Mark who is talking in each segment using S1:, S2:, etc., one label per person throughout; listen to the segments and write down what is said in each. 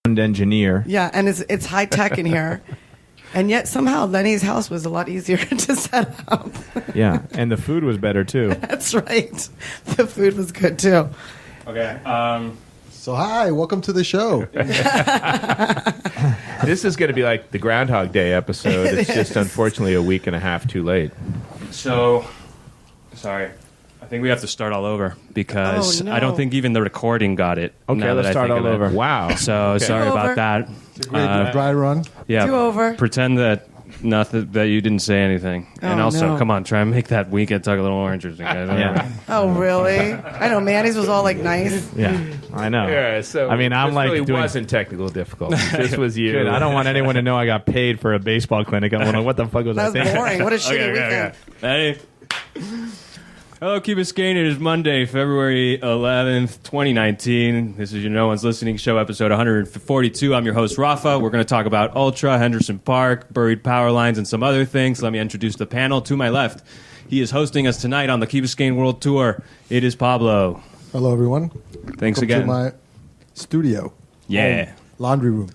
S1: engineer.
S2: Yeah, and it's high tech in here. And yet somehow Lenny's house was a lot easier to set up.
S1: Yeah, and the food was better too.
S2: That's right. The food was good too.
S3: Okay.
S4: So hi, welcome to the show.
S1: This is going to be like the Groundhog Day episode. It's just unfortunately a week and a half too late.
S3: So, sorry. I think we have to start all over because I don't think even the recording got it.
S1: Okay, let's start all over. Wow.
S3: So sorry about that.
S4: It's a great dry run.
S3: Yeah.
S2: Do over.
S3: Pretend that that you didn't say anything, and also come on, try and make that weekend talk a little more interesting, guys.
S1: Yeah.
S2: Oh, really? I know Manny's was all like nice.
S1: Yeah, I know.
S5: Yeah, so
S1: I mean, I'm
S5: this
S1: like
S5: really
S1: doing.
S5: wasn't technical difficulty. This was you.
S1: Good. I don't want anyone to know I got paid for a baseball clinic. I don't know what the fuck was I
S2: That was
S1: thinking.
S2: boring. What a shitty weekend.
S3: Hey. Hello, Key Biscayne. It is Monday, February 11th, 2019. This is your No One's Listening Show, episode 142. I'm your host, Rafa. We're going to talk about Ultra, Henderson Park, buried power lines, and some other things. Let me introduce the panel. To my left, he is hosting us tonight on the Key Biscayne World Tour. It is Pablo.
S4: Hello, everyone.
S3: Thanks
S4: welcome
S3: again.
S4: to my studio.
S3: Yeah.
S4: Home, laundry room.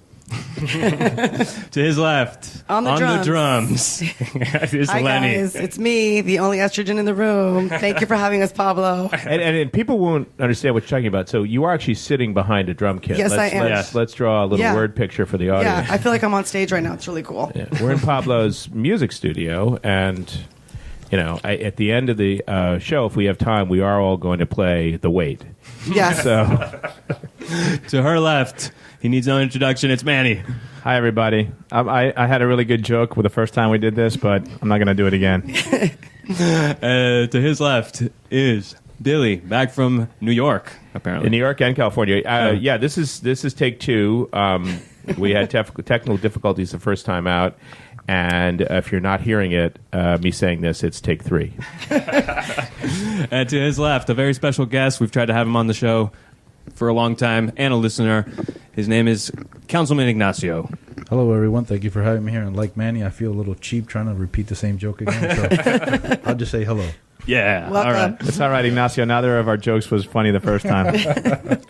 S3: To his left,
S2: On the
S3: drums, is
S2: Hi,
S3: Lenny.
S2: guys. It's me, the only estrogen in the room. Thank you for having us, Pablo.
S1: And people won't understand what you're talking about. So you are actually sitting behind a drum kit.
S2: Yes, I am.
S1: Let's draw a little word picture for the audience.
S2: Yeah, I feel like I'm on stage right now. It's really cool.
S1: Yeah. We're in Pablo's music studio, and you know, at the end of the show, if we have time, we are all going to play The Wait.
S2: Yes.
S1: So,
S3: To her left, he needs no introduction. It's Manny.
S1: hi everybody. I had a really good joke with the first time we did this, but I'm not going to do it again.
S3: To his left is Billy, back from New York, apparently.
S1: In New York and California. Yeah, this is take two. We had technical difficulties the first time out. And if you're not hearing it, me saying this, it's take three.
S3: And to his left, a very special guest. We've tried to have him on the show for a long time, and a listener. His name is Councilman Ignacio.
S6: Hello, everyone. Thank you for having me here. And like Manny, I feel a little cheap trying to repeat the same joke again. So I'll just say hello.
S3: Yeah.
S2: Welcome.
S3: All right.
S1: It's all right, Ignacio. Neither of our jokes was funny the first time.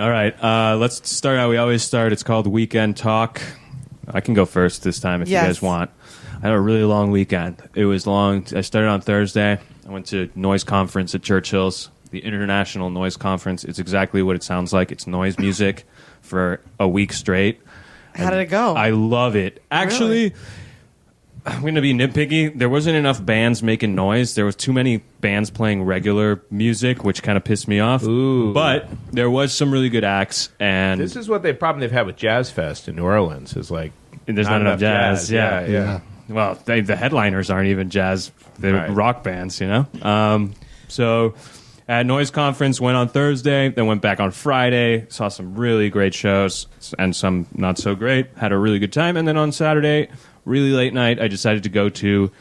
S3: All right. Let's start how we always start. It's called Weekend Talk. I can go first this time if you guys want. I had a really long weekend. It was long. I started on Thursday. I went to Noise Conference at Churchill's, the International Noise Conference. It's exactly what it sounds like. It's noise music for a week straight.
S2: How did it go?
S3: I love it. Actually,
S2: Really?
S3: I'm going to be nitpicky. There wasn't enough bands making noise. There was too many bands playing regular music, which kind of pissed me off.
S1: Ooh.
S3: But there was some really good acts. And
S1: This is what the problem they've had with Jazz Fest in New Orleans is like
S3: there's not enough jazz. Yeah.
S4: Yeah.
S3: Well, the headliners aren't even jazz. They're
S1: Right.
S3: rock bands, you know? So at Noise Conference, went on Thursday, then went back on Friday, saw some really great shows and some not so great. Had a really good time. And then on Saturday, really late night, I decided to go to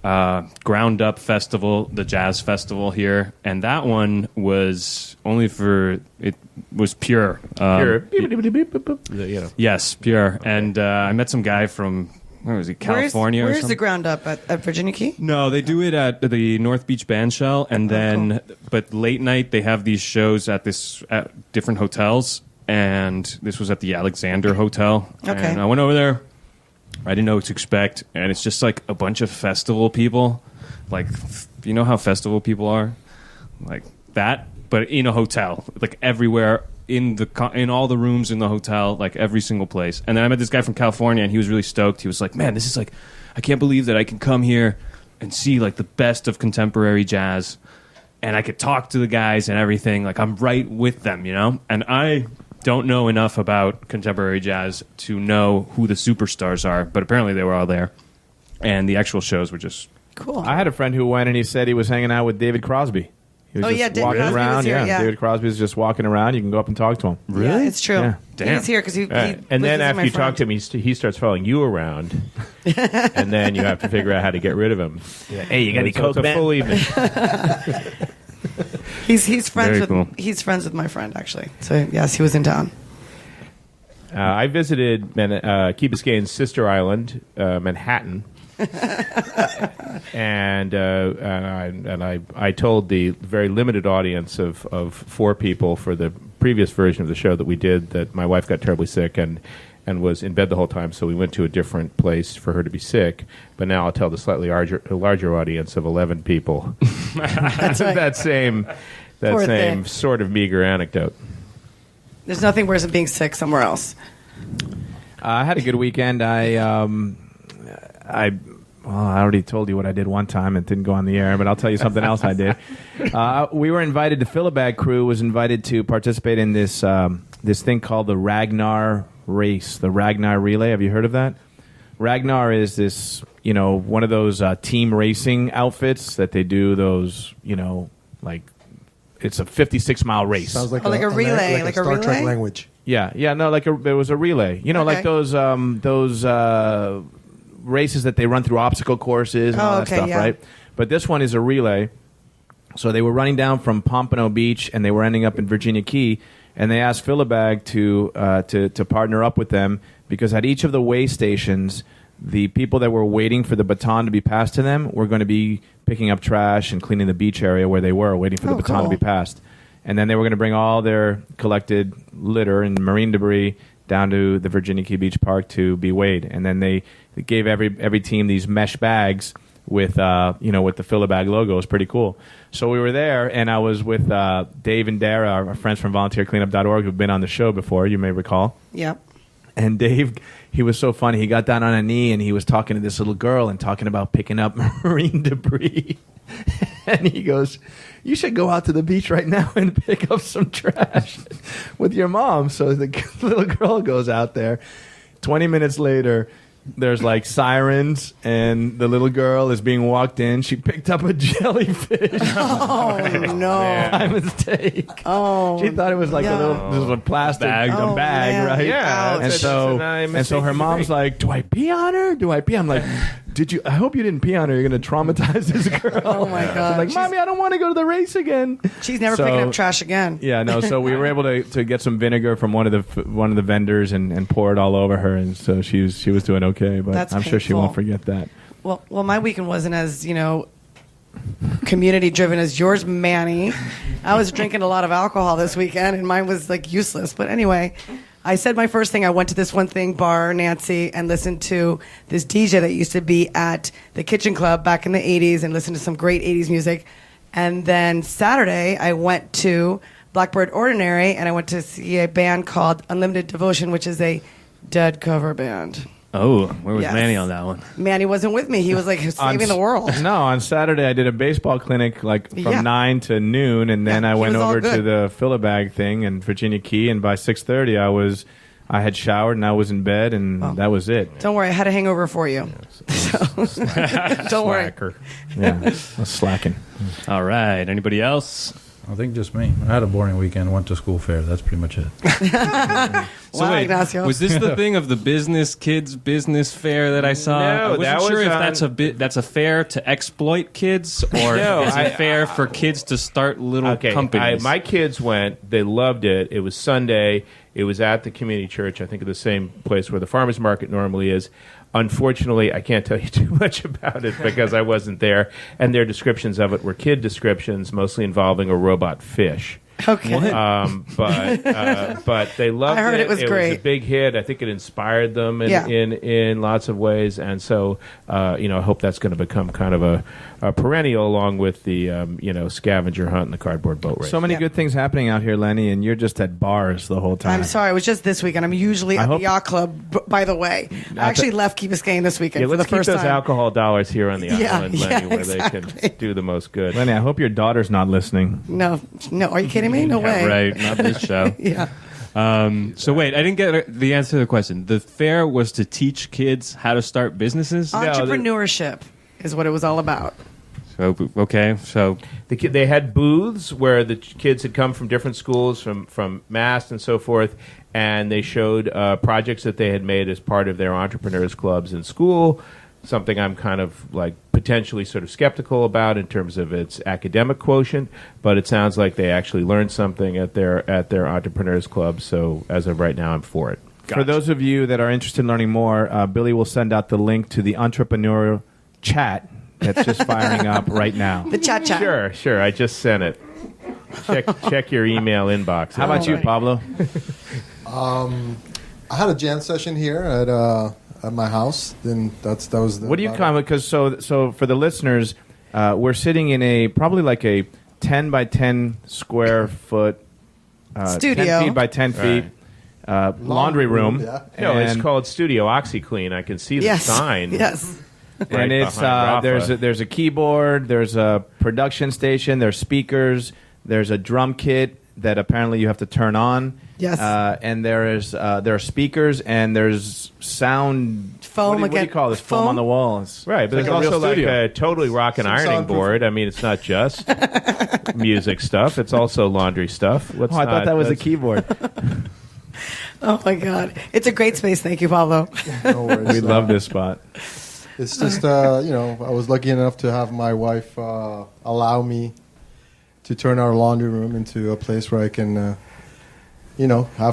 S3: Ground Up Festival, the jazz festival here. And that one was only for, it was pure.
S1: pure. You know.
S3: Yes, pure. And I met some guy from, where was he, California or
S2: Where's
S3: something?
S2: the ground up at Virginia Key?
S3: No, they do it at the North Beach Band Shell, and then, but late night they have these shows at different hotels, and this was at the Alexander Hotel.
S2: Okay.
S3: And I went over there. I didn't know what to expect, and it's just like a bunch of festival people, like you know how festival people are, like that, but in a hotel, like everywhere. In all the rooms in the hotel, like every single place. And then I met this guy from California, and he was really stoked. He was like, man, this is like, I can't believe that I can come here and see like the best of contemporary jazz, and I could talk to the guys and everything. Like I'm right with them, you know? And I don't know enough about contemporary jazz to know who the superstars are, but apparently they were all there. And the actual shows were just
S2: Cool.
S1: I had a friend who went and he said he was hanging out with David Crosby. He was
S2: Oh,
S1: just
S2: yeah, David
S1: walking
S2: Crosby
S1: around.
S2: was here, yeah.
S1: David Crosby was just walking around. You can go up and talk to him.
S2: Yeah, it's true.
S1: Yeah.
S3: Damn.
S2: He's here because he
S1: Right.
S2: was
S1: And then
S2: visiting
S1: after
S2: my
S1: you
S2: friend.
S1: talk to him, he starts following you around, and then you have to figure out how to get rid of him. Yeah.
S5: Hey, you got any
S1: So
S5: coke,
S1: it's a
S5: man?
S1: full evening.
S2: He's friends
S3: Very
S2: with
S3: cool.
S2: he's friends with my friend actually. So yes, he was in town.
S1: I visited Key Biscayne's sister island, Manhattan, and I told the very limited audience of four people for the previous version of the show that we did that my wife got terribly sick, and and was in bed the whole time. So we went to a different place for her to be sick. But now I'll tell the slightly larger audience of 11 people that same sort of meager anecdote.
S2: There's nothing worse than being sick somewhere else.
S7: I had a good weekend. Well, I already told you what I did one time. It didn't go on the air, but I'll tell you something else I did. We were invited. The Philibag crew was invited to participate in this this thing called the Ragnar Race, the Ragnar Relay. Have you heard of that? Ragnar is this, one of those team racing outfits that they do. Those, like it's a 56-mile race.
S4: Sounds like
S2: like a relay,
S4: like
S2: a
S4: Star Trek
S2: relay?
S4: language.
S7: Yeah. No, it was a relay. Like those races that they run through obstacle courses and all that stuff, right? But this one is a relay. So they were running down from Pompano Beach and they were ending up in Virginia Key, and they asked Philibag to partner up with them because at each of the way stations, the people that were waiting for the baton to be passed to them were going to be picking up trash and cleaning the beach area where they were waiting for the baton to be passed. And then they were going to bring all their collected litter and marine debris down to the Virginia Key Beach Park to be weighed. And then they gave every team these mesh bags with with the Philibag logo. It was pretty cool. So we were there, and I was with Dave and Dara, our friends from volunteercleanup.org, who've been on the show before, you may recall.
S2: Yep.
S7: And Dave, he was so funny. He got down on a knee, and he was talking to this little girl and talking about picking up marine debris. And he goes, "You should go out to the beach right now and pick up some trash with your mom." So the little girl goes out there. 20 minutes later, there's like sirens, and the little girl is being walked in. She picked up a jellyfish.
S2: Oh, no.
S7: By mistake.
S2: Oh,
S7: She thought it was like this was a plastic
S3: bag.
S7: a
S2: Oh,
S7: bag,
S2: man.
S7: right?
S1: Yeah.
S7: And so her mom's like, "Do I pee on her? Do I pee?" I'm like, I hope you didn't pee on her. You're going to traumatize this girl."
S2: Oh, my God.
S7: She's like, "Mommy, I don't want to go to the race again."
S2: she's never
S7: So-
S2: picking up trash again.
S7: Yeah, no. So we were able to get some vinegar from one of the vendors and pour it all over her, and so she was doing okay. But
S2: That's
S7: I'm sure she won't
S2: painful.
S7: forget that.
S2: Well, my weekend wasn't as, community driven as yours, Manny. I was drinking a lot of alcohol this weekend, and mine was like useless. But anyway, I said my first thing. I went to this One Thing bar, Nancy, and listened to this DJ that used to be at the Kitchen Club back in the 80s and listened to some great 80s music. And then Saturday, I went to Blackbird Ordinary, and I went to see a band called Unlimited Devotion, which is a Dead cover band.
S3: Oh, where was
S2: Yes.
S3: Manny on that one?
S2: Manny wasn't with me. He was like saving the world.
S7: No, on Saturday I did a baseball clinic from
S2: Yeah.
S7: 9 to noon, and then
S2: Yeah,
S7: I
S2: he
S7: went
S2: was all
S7: over to
S2: good.
S7: the Philibag thing in Virginia Key, and by 6:30 I had showered and I was in bed, and that was it.
S2: Don't worry, I had a hangover for you. Don't worry.
S1: Slacker.
S7: Yeah, I was slacking.
S3: All right. Anybody else?
S6: I think just me. I had a boring weekend. Went to school fair. That's pretty much it.
S3: So
S2: Wow,
S3: wait,
S2: Ignacio.
S3: was this the thing of the kids business fair that I saw?
S1: No,
S3: I wasn't
S1: that
S3: sure
S1: was
S3: if that's a fair to exploit kids, or
S1: No,
S3: is it fair for kids to start little companies?
S1: My kids went. They loved it. It was Sunday. It was at the community church, I think, at the same place where the farmers market normally is. Unfortunately, I can't tell you too much about it because I wasn't there, and their descriptions of it were kid descriptions, mostly involving a robot fish.
S2: Okay.
S1: But they loved it.
S2: I heard it was
S1: It
S2: great.
S1: was a big hit. I think it inspired them
S2: Yeah.
S1: in lots of ways, and so I hope that's going to become kind of a perennial, along with the scavenger hunt and the cardboard boat race.
S7: So many
S2: Yeah.
S7: good things happening out here, Lenny, and you're just at bars the whole time.
S2: I'm sorry, it was just this weekend. I'm usually at
S7: hope-
S2: the yacht club, by the way. I actually left Key Biscayne this weekend
S1: Yeah,
S2: for
S1: let's
S2: the
S1: keep
S2: first
S1: those
S2: time.
S1: alcohol dollars here on the
S2: Yeah,
S1: island,
S2: yeah,
S1: Lenny, where they
S2: exactly.
S1: can do the most good.
S7: Lenny, I hope your daughter's not listening.
S2: No, are you kidding me? No way.
S3: Right, not this show.
S2: Yeah.
S3: So wait, I didn't get the answer to the question. The fair was to teach kids how to start businesses.
S2: Entrepreneurship is what it was all about.
S3: So okay, so
S1: They had booths where the kids had come from different schools, from Mast and so forth, and they showed projects that they had made as part of their entrepreneurs clubs in school. Something I'm kind of like potentially sort of skeptical about in terms of its academic quotient, but it sounds like they actually learned something at their entrepreneurs club. So as of right now, I'm for it.
S7: For those of you that are interested in learning more, Billy will send out the link to the entrepreneurial chat that's just firing up right now.
S2: The cha-cha.
S1: Sure. I just sent it. Check your email inbox.
S7: How about you, Pablo?
S4: I had a jam session here at my house. Then that was the.
S7: What do you call it? Because so for the listeners, we're sitting in probably like a 10 by 10 square foot
S2: studio,
S7: 10 feet by 10 feet. Laundry room.
S4: Yeah.
S1: No, it's called Studio OxyClean. I can see the sign.
S2: Yes.
S1: Right
S7: and it's
S1: behind Rafa.
S7: there's a keyboard, there's a production station, there's speakers, there's a drum kit that apparently you have to turn on.
S2: Yes.
S7: And there are speakers and there's sound
S2: foam.
S7: What do you call this? Foam on the walls.
S1: Right, but
S7: It's
S1: there's
S7: like a real
S1: also like
S7: studio.
S1: a totally rock and
S4: Some
S1: ironing
S4: soundproof.
S1: board. I mean, it's not just music stuff; it's also laundry stuff.
S7: I thought that was a keyboard.
S2: Oh my God, it's a great space. Thank you, Pablo.
S4: No worries.
S7: We love this spot.
S4: It's just I was lucky enough to have my wife allow me to turn our laundry room into a place where I can, have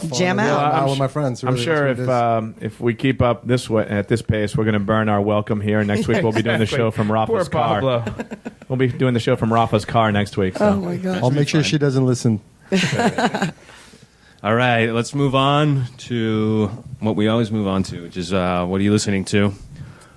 S4: fun,
S2: Jam
S4: and
S2: out.
S4: hang
S7: I'm
S4: with my friends.
S7: I'm
S4: Really,
S7: sure
S4: that's what it is.
S7: if we keep up this way at this pace, we're going to burn our welcome here. Next week we'll be doing the show from Rafa's
S1: Poor
S7: car.
S1: Pablo.
S7: We'll be doing the show from Rafa's car next week. So.
S2: Oh my God.
S4: I'll make sure she doesn't listen.
S3: All right, let's move on to what we always move on to, which is what are you listening to?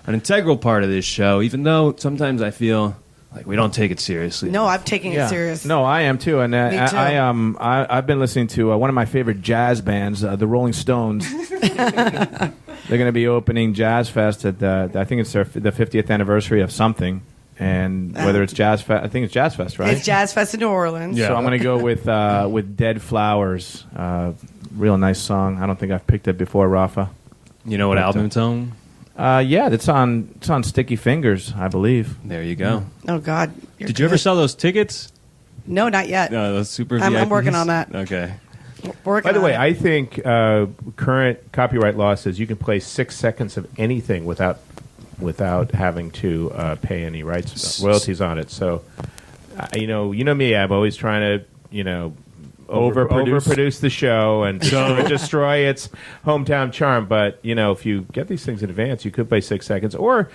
S3: An integral part of this show, even though sometimes I feel like we don't take it seriously.
S2: No, I'm taking it serious.
S7: No, I am too, and
S2: Me too.
S7: I've been listening to one of my favorite jazz bands, the Rolling Stones. They're going to be opening Jazz Fest at I think it's the 50th anniversary of something, and whether it's Jazz Fest, I think it's Jazz Fest, right?
S2: It's Jazz Fest in New Orleans.
S3: Yeah.
S7: So I'm going to go with Dead Flowers. Real nice song. I don't think I've picked it before, Rafa.
S3: You know what album it's on?
S7: Yeah, it's on Sticky Fingers, I believe.
S3: There you go.
S2: Oh God.
S3: Did you ever sell those tickets?
S2: No, not yet.
S3: No, those super
S2: I'm
S3: VIPs?
S2: working on that.
S3: Okay.
S2: Working
S1: By the
S2: on
S1: way,
S2: it.
S1: I think current copyright law says you can play 6 seconds of anything without having to pay any royalties on it. So, you know me. I'm always trying to overproduce the show and destroy its hometown charm. But if you get these things in advance, you could play 6 seconds, or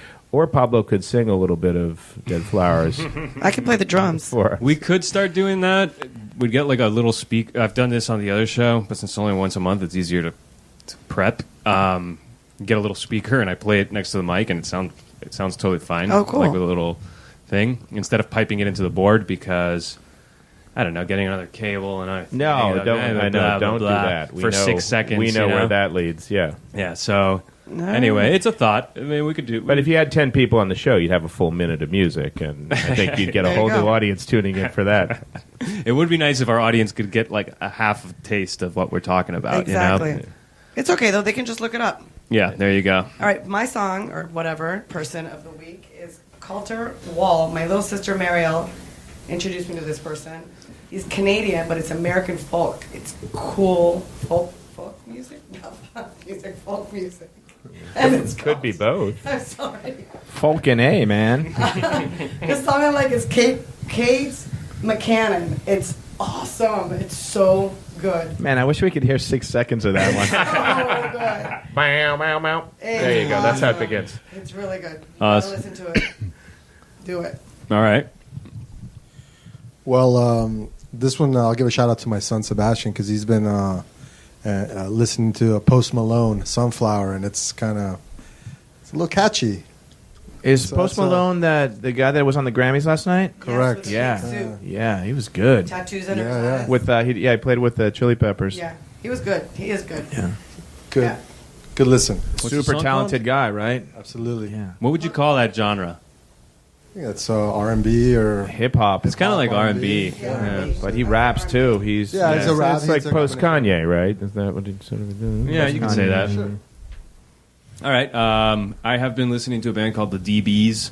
S1: Pablo could sing a little bit of Dead Flowers
S2: I can play the drums.
S1: for us.
S3: We could start doing that. We'd get like a little I've done this on the other show, but since it's only once a month, it's easier to prep. Get a little speaker, and I play it next to the mic, and it sounds totally fine.
S2: Oh, cool.
S3: Like with a little thing, instead of piping it into the board, because I don't know, getting another cable and
S1: No, don't do that.
S3: For 6 seconds.
S1: We know where that leads. Yeah.
S3: Yeah. So anyway, it's a thought. I mean, we could do.
S1: But if you had 10 people on the show, you'd have a full minute of music, and I think you'd get a
S2: There you
S1: whole
S2: go.
S1: new audience tuning in for that.
S3: it would be nice if our audience could get like a half a taste of what we're talking about.
S2: Exactly.
S3: You know?
S2: It's okay though. They can just look it up.
S3: Yeah. There you go.
S2: All right, my song or whatever person of the week is Coulter Wall. My little sister Marielle introduced me to this person. He's Canadian, but it's American folk. It's cool folk music, not pop music, folk music. And it's
S1: Could be both.
S2: I'm sorry.
S7: Falcon A, man.
S2: The song I like is Kate McCannon. It's awesome. It's so good.
S7: Man, I wish we could hear 6 seconds of that one.
S2: So good.
S1: Bow, bow, bow. There you go. That's how it begins.
S2: It's really good. You gotta listen to it. Do it.
S3: All right.
S4: Well, this one I'll give a shout out to my son Sebastian because he's been listening to Post Malone, Sunflower, and it's a little catchy.
S7: Is
S4: So
S7: Post
S4: that's,
S7: Malone the guy that was on the Grammys last night?
S4: Correct.
S2: Yes, with the pink suit.
S7: Yeah, he was good.
S2: Tattoos under
S4: Yeah,
S2: his
S4: yeah.
S2: eyes.
S7: With he played with the Chili Peppers.
S2: Yeah, he was good. He is good.
S7: Yeah.
S4: Good,
S2: Yeah.
S4: good listen.
S3: What's the
S7: Super
S3: song
S7: talented guy, right?
S4: Absolutely.
S7: Yeah.
S3: What would you call that genre?
S4: I think that's R&B or
S7: Hip hop.
S3: It's kind of like
S4: R&B.
S3: R&B.
S2: Yeah.
S7: But he raps too. He's
S4: Yeah, he's a rap.
S1: It's like
S4: he's a
S1: post
S4: combination.
S1: Kanye, right? Is that what he sort of doing?
S3: Yeah, you can say that.
S4: Sure.
S3: All right. I have been listening to a band called the DBs.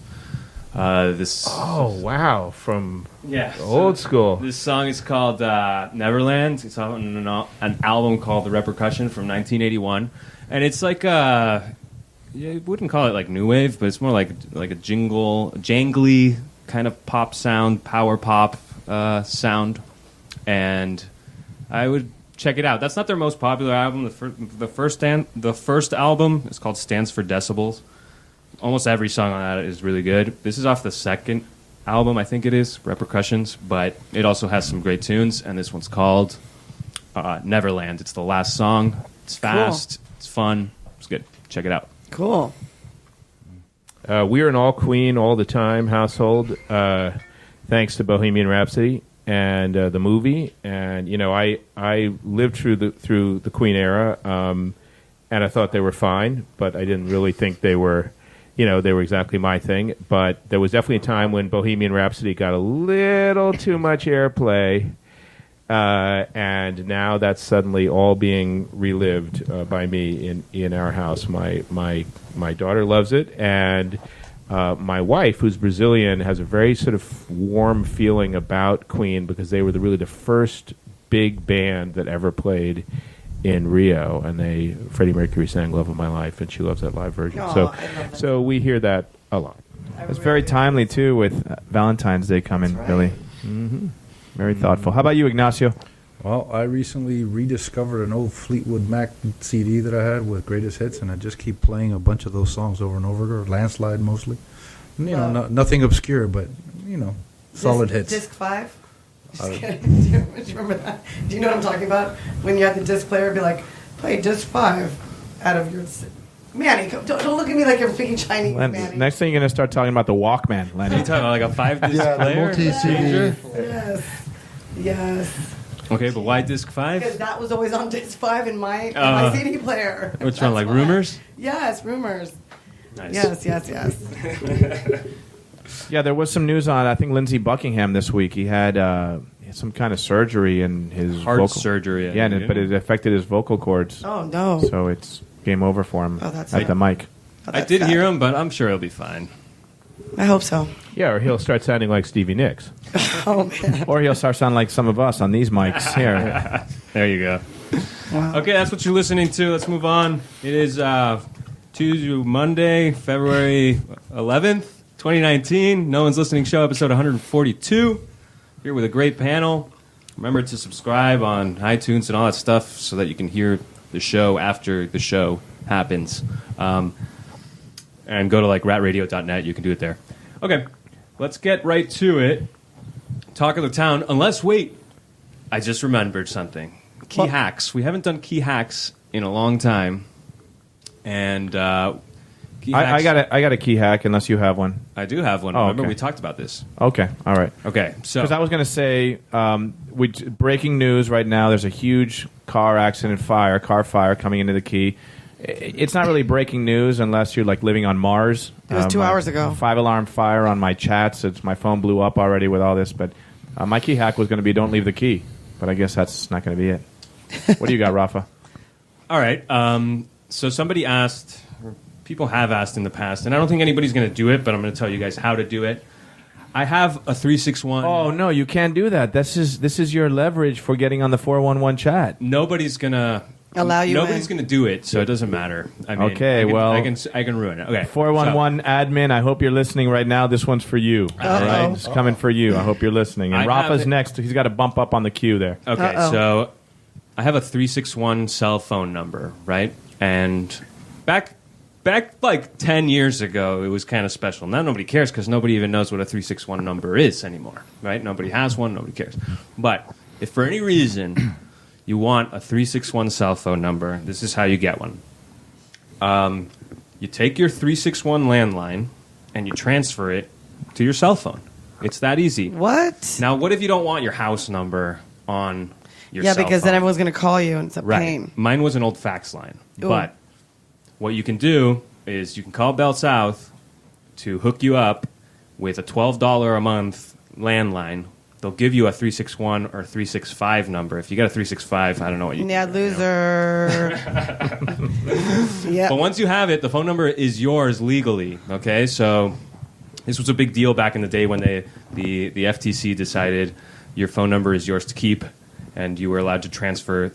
S3: This
S1: Oh wow, from
S3: yeah
S1: old school.
S3: This song is called Neverland. It's on an album called The Repercussion from 1981, and it's like you wouldn't call it like new wave, but it's more like a jangly kind of pop sound, power pop sound, and I would check it out. That's not their most popular album. The first album is called Stands for Decibels. Almost every song on that is really good. This is off the second album, I think it is, Repercussions, but it also has some great tunes, and this one's called Neverland. It's the last song. It's fast. It's fun. It's good. Check it out.
S2: Cool.
S1: We're an all Queen all the time household, thanks to Bohemian Rhapsody and the movie. And I lived through the Queen era, and I thought they were fine, but I didn't really think they were exactly my thing. But there was definitely a time when Bohemian Rhapsody got a little too much airplay. And now that's suddenly all being relived by me in our house. My daughter loves it, and my wife, who's Brazilian, has a very sort of warm feeling about Queen because they were really the first big band that ever played in Rio, and Freddie Mercury sang "Love of My Life," and she loves that live version. So we hear that a lot.
S7: It's very timely too with Valentine's Day coming,
S2: right.
S7: Billy. Mm-hmm. Very thoughtful. How about you, Ignacio?
S6: Well, I recently rediscovered an old Fleetwood Mac CD that I had with greatest hits, and I just keep playing a bunch of those songs over and over. Landslide mostly. Nothing obscure, but solid hits.
S2: Disc 5? Just kidding. Do you remember that? Do you know what I'm talking about? When you had the disc player, it'd be like, play disc 5 out of your... Manny, don't look at me like you're speaking Chinese, Manny.
S7: Next thing you're going to start talking about the Walkman, Lenny.
S3: Are you talking about like a 5-disc player?
S4: the multi-CD.
S2: Yes.
S3: Okay, but why disc 5?
S2: Because that was always on disc 5 in my CD player.
S3: Which one, like Rumors?
S2: Yes, Rumors.
S3: Nice.
S2: Yes.
S7: Yeah, there was some news on, I think, Lindsey Buckingham this week. He had some kind of surgery in his
S3: Heart surgery.
S7: But it affected his vocal cords.
S2: Oh, no.
S7: So it's game over for him at the mic.
S3: I did hear him, but I'm sure he'll be fine.
S2: I hope so.
S1: Yeah, or he'll start sounding like Stevie Nicks.
S2: Oh, man.
S7: Or he'll start sounding like some of us on these mics here.
S3: There you go.
S2: Wow.
S3: Okay, that's what you're listening to. Let's move on. It is Monday, February 11th, 2019. No One's Listening Show, episode 142. Here with a great panel. Remember to subscribe on iTunes and all that stuff so that you can hear the show after the show happens. And go to ratradio.net. You can do it there. Okay, let's get right to it. Talk of the town. Wait, I just remembered something. Key hacks. We haven't done key hacks in a long time. And key
S7: I
S3: hacks,
S7: got a key hack, unless you have one.
S3: I do have one.
S7: Oh,
S3: Remember,
S7: okay.
S3: we talked about this.
S7: Okay, all right.
S3: Okay, so
S7: Because I was going to say, breaking news right now, there's a huge car fire coming into the Key. It's not really breaking news unless you're living on Mars.
S2: It was 2 hours ago.
S7: 5-alarm fire on my chats. My phone blew up already with all this. But my key hack was going to be don't leave the key. But I guess that's not going to be it. What do you got, Rafa?
S3: all right. So somebody asked, or people have asked in the past, and I don't think anybody's going to do it, but I'm going to tell you guys how to do it. I have a 361.
S7: Oh, no, you can't do that. This is your leverage for getting on the 411 chat.
S3: Nobody's going to
S2: allow you.
S3: Nobody's going to do it, so it doesn't matter. I mean,
S7: Okay,
S3: I can ruin it. Okay,
S7: 411 admin, I hope you're listening right now. This one's for you. All right, it's coming for you. I hope you're listening. And Rafa's next. He's got to bump up on the queue there.
S3: Okay, so I have a 361 cell phone number, right? And back like 10 years ago, it was kind of special. Now nobody cares because nobody even knows what a 361 number is anymore, right? Nobody has one, nobody cares. But if for any reason you want a 361 cell phone number, this is how you get one. You take your 361 landline and you transfer it to your cell phone. It's that easy.
S2: What?
S3: Now, what if you don't want your house number on your cell phone?
S2: Yeah, because then everyone's going to call you and it's a
S3: Right.
S2: pain.
S3: Mine was an old fax line.
S2: Ooh.
S3: But what you can do is you can call Bell South to hook you up with a $12 a month landline. They'll give you a 361 or 365 number. If you got a 365, I don't know what you
S2: Yeah, loser. Yeah.
S3: But once you have it, the phone number is yours legally. Okay, so this was a big deal back in the day when the FTC decided your phone number is yours to keep, and you were allowed to transfer